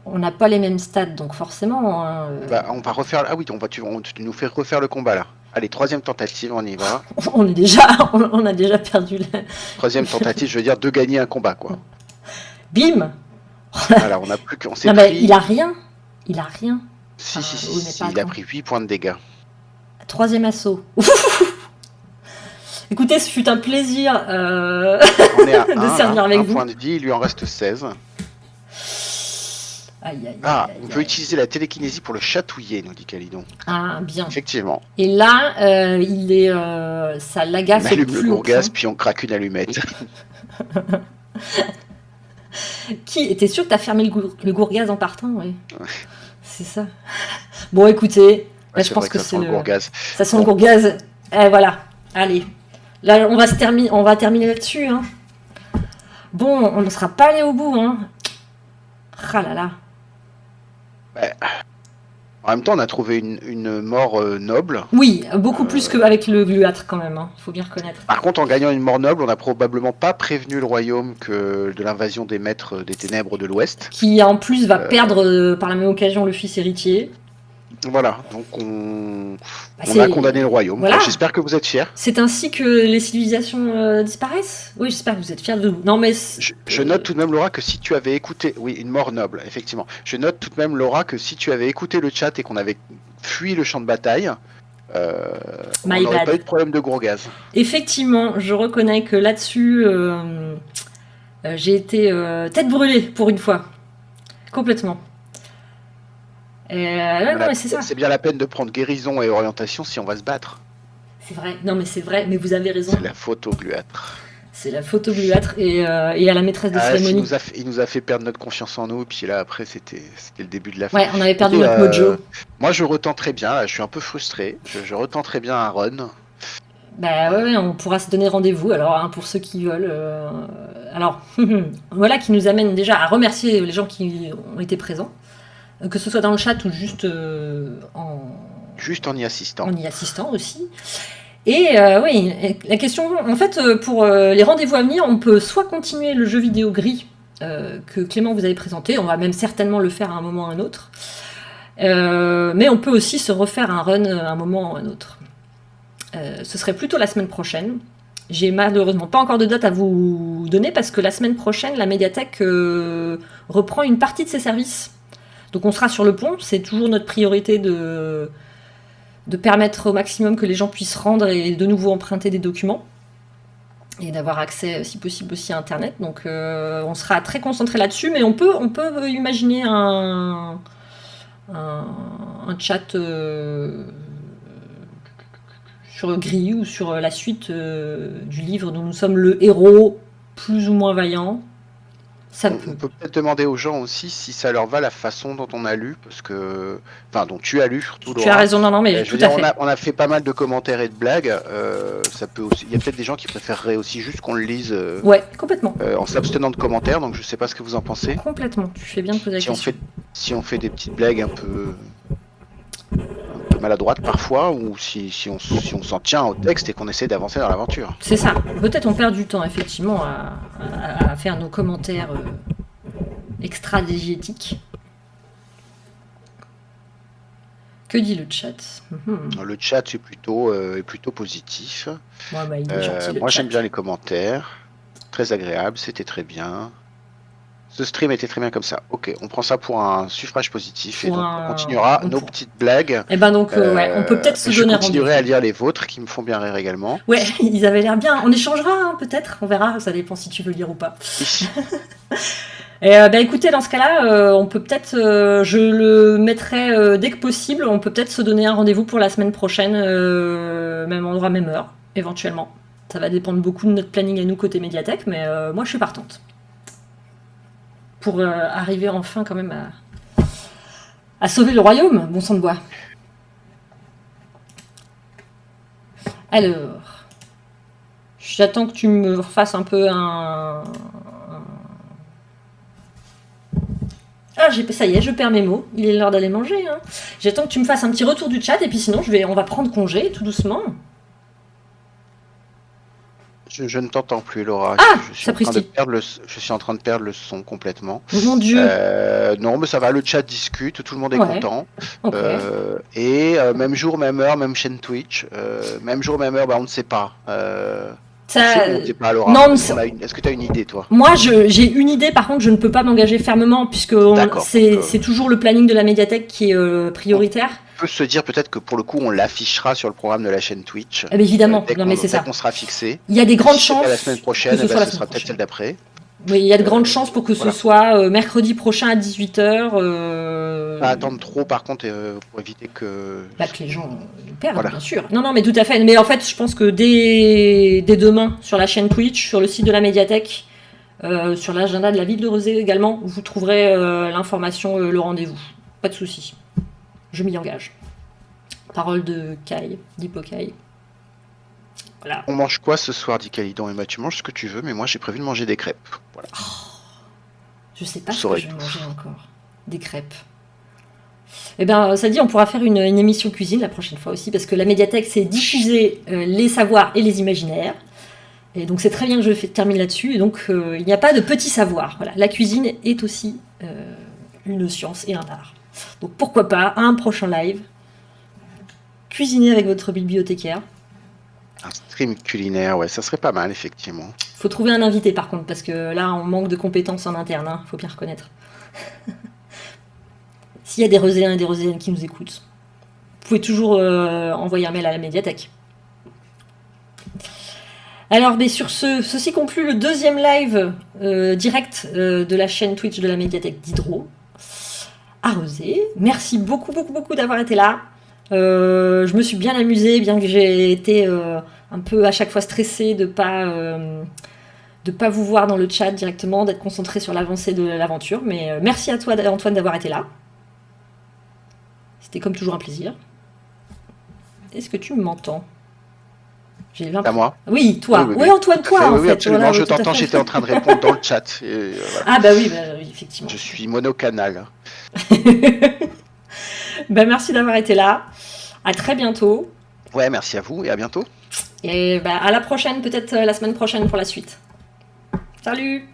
On n'a pas les mêmes stats, donc forcément. Hein, on va refaire. Ah oui, tu nous fais refaire le combat là. Allez, troisième tentative, on y va. on a déjà perdu. Troisième tentative, je veux dire de gagner un combat quoi. Bim. Voilà, on a plus qu'on s'est Non, pris. mais il a rien. Il a rien. Si, oui, mais pas il a attends. pris 8 points de dégâts. Troisième assaut. Écoutez, ce fut un plaisir On est à de servir avec un vous. point de vie, il lui en reste 16. Aïe, On peut utiliser la télékinésie pour le chatouiller, nous dit Calidon. Ah, bien. Effectivement. Et là, il est, ça On l'agace allume le plus au Gourgaz, point. puis on craque une allumette. T'es sûr que t'as fermé le Gourgaz en partant, ouais. C'est ça. Bon, écoutez, là, je pense que ça c'est sent le Gourgaz. Ça sent le Gourgaz. Voilà. Allez. Là, on va terminer là-dessus. Hein. Bon, on ne sera pas allé au bout. Hein. Ah là là. En même temps, on a trouvé une mort noble. Oui, beaucoup plus qu'avec le gluâtre quand même. Hein. Faut bien reconnaître. Par contre, en gagnant une mort noble, on n'a probablement pas prévenu le royaume de l'invasion des maîtres des ténèbres de l'Ouest. Qui en plus va perdre par la même occasion le fils héritier. Voilà, donc on Bah, a condamné le royaume. Voilà. J'espère que vous êtes fiers. C'est ainsi que les civilisations disparaissent. Oui, j'espère que vous êtes fiers de nous. Non, mais Je note tout de même, Laura, que si tu avais écouté... Oui, une mort noble, effectivement. Je note tout de même, Laura, que si tu avais écouté le chat et qu'on avait fui le champ de bataille, on n'aurait pas eu de problème de Gourgaz. effectivement, je reconnais que là-dessus, j'ai été tête brûlée pour une fois. Complètement. Non, mais c'est ça. C'est bien la peine de prendre guérison et orientation si on va se battre. C'est vrai, non mais c'est vrai, mais vous avez raison. C'est la faute au gluâtre. C'est la faute au gluâtre et à la maîtresse de Ah, cérémonie. il nous a fait perdre notre confiance en nous, et puis là, après, c'était le début de la fin. Ouais, on avait perdu Écoutez, notre mojo. Moi, je retenterai bien, là, je suis un peu frustré. Je retenterai bien un run. Bah ouais, on pourra se donner rendez-vous alors hein, pour ceux qui veulent. Alors voilà qui nous amène déjà à remercier les gens qui ont été présents, que ce soit dans le chat ou juste Juste en y assistant. en y assistant aussi. Et oui, la question, en fait, pour les rendez-vous à venir, on peut soit continuer le jeu vidéo gris que Clément vous avait présenté, on va même certainement le faire à un moment ou à un autre, mais on peut aussi se refaire un run à un moment ou à un autre. Ce serait plutôt la semaine prochaine. J'ai malheureusement pas encore de date à vous donner parce que la semaine prochaine, la médiathèque reprend une partie de ses services. Donc on sera sur le pont, c'est toujours notre priorité de permettre au maximum que les gens puissent rendre et de nouveau emprunter des documents et d'avoir accès si possible aussi à Internet. Donc on sera très concentré là-dessus, mais on peut imaginer un chat sur Gris ou sur la suite du livre dont nous sommes le héros plus ou moins vaillant. Ça On peut. peut peut-être demander aux gens aussi si ça leur va la façon dont on a lu, parce que... Enfin, dont tu as lu, surtout, Tu as Laura. raison, non, mais Je tout veux à dire, fait. on a fait pas mal de commentaires et de blagues. Ça peut aussi... Il y a peut-être des gens qui préféreraient aussi juste qu'on le lise Ouais, complètement. en s'abstenant de commentaires, donc je sais pas ce que vous en pensez. Complètement. Tu fais bien de poser la question. Si on fait des petites blagues un peu maladroites parfois, ou si on s'en tient au texte et qu'on essaie d'avancer dans l'aventure. C'est ça. Peut-être on perd du temps, effectivement, à faire nos commentaires extra-diégétiques. Que dit le chat? Le chat est plutôt positif. Ouais, bah, il est gentil, le Moi chat. j'aime bien les commentaires. Très agréable, c'était très bien. Ce stream était très bien comme ça. Ok, on prend ça pour un suffrage positif et Pour donc un- on continuera on nos pour- petites blagues. Eh ben donc, ouais, on peut peut-être se Je donner continuerai rendez-vous. à lire les vôtres qui me font bien rire également. Ouais, ils avaient l'air bien. On échangera, hein, peut-être. On verra. Ça dépend si tu veux lire ou pas. Et bah écoutez, dans ce cas-là, on peut peut-être, je le mettrai dès que possible. On peut peut-être se donner un rendez-vous pour la semaine prochaine, même endroit, même heure, éventuellement. Ça va dépendre beaucoup de notre planning à nous côté médiathèque, mais moi je suis partante. Pour arriver enfin quand même à sauver le royaume, bon sang de bois. Alors, j'attends que tu me refasses un peu un... Ah, ça y est, je perds mes mots. Il est l'heure d'aller manger. Hein. J'attends que tu me fasses un petit retour du chat et puis sinon, on va prendre congé tout doucement. Je ne t'entends plus, Laura. Ah, je suis sapristi. je suis en train de perdre le son complètement. Oh, mon Dieu. Non, mais ça va. Le chat discute, tout le monde est Ouais. content. Ok. Même jour, même heure, même chaîne Twitch. Même jour, même heure, bah, on ne sait pas. Ça... On ne sait pas, Laura. Non, Est-ce que tu as une idée, toi? Moi, j'ai une idée. Par contre, je ne peux pas m'engager fermement puisque c'est toujours le planning de la médiathèque qui est prioritaire. On peut se dire peut-être que pour le coup, on l'affichera sur le programme de la chaîne Twitch. Ah, mais évidemment. Dès Non, mais c'est ça. qu'on sera fixé. Il y a des grandes Si c'est chances. pas la semaine prochaine, que ce soit la ce semaine sera peut-être prochaine. celle d'après. Oui, il y a de grandes chances pour que voilà. ce soit mercredi prochain à 18h. Pas attendre trop, par contre, pour éviter que... Bah, que les gens nous perdent, Voilà. bien sûr. Non, mais tout à fait. Mais en fait, je pense que dès demain, sur la chaîne Twitch, sur le site de la médiathèque, sur l'agenda de la ville de Rezé également, vous trouverez l'information, le rendez-vous. Pas de souci. Je m'y engage. Parole de Kai, d'Hippokai. Voilà. On mange quoi ce soir, dit Calidon? Et bah, tu manges ce que tu veux, mais moi j'ai prévu de manger des crêpes. Voilà. Je sais pas Vous ce que saurez je vais tout. manger encore. Des crêpes. Eh bien, ça dit, on pourra faire une émission cuisine la prochaine fois aussi, parce que la médiathèque, c'est diffuser les savoirs et les imaginaires. Et donc, c'est très bien que je termine là-dessus. Et donc, il n'y a pas de petit savoir. Voilà. La cuisine est aussi une science et un art. Donc, pourquoi pas, à un prochain live, cuisiner avec votre bibliothécaire. Un stream culinaire, ouais, ça serait pas mal, effectivement. Faut trouver un invité, par contre, parce que là, on manque de compétences en interne. Hein, faut bien reconnaître. S'il y a des Roséens et des Roséennes qui nous écoutent, vous pouvez toujours envoyer un mail à la médiathèque. Alors, mais sur ceci conclut le deuxième live direct de la chaîne Twitch de la médiathèque d'Hydro à Rezé. Merci beaucoup d'avoir été là. Je me suis bien amusée, bien que j'ai été un peu à chaque fois stressée de pas vous voir dans le chat directement, d'être concentrée sur l'avancée de l'aventure. Mais merci à toi, Antoine, d'avoir été là. C'était comme toujours un plaisir. Est-ce que tu m'entends? J'ai À l'impression. moi. Oui, toi. Oui, Oui, Antoine, tout à toi, fait, en oui, oui, fait. absolument. Voilà, Je oui, tout à t'entends, fait. j'étais en train de répondre dans le chat. Et, voilà. Ah bah oui, effectivement. Je suis monocanal. Ben, merci d'avoir été là. À très bientôt. Ouais, merci à vous et à bientôt. Et bah, à la prochaine, peut-être la semaine prochaine pour la suite. Salut!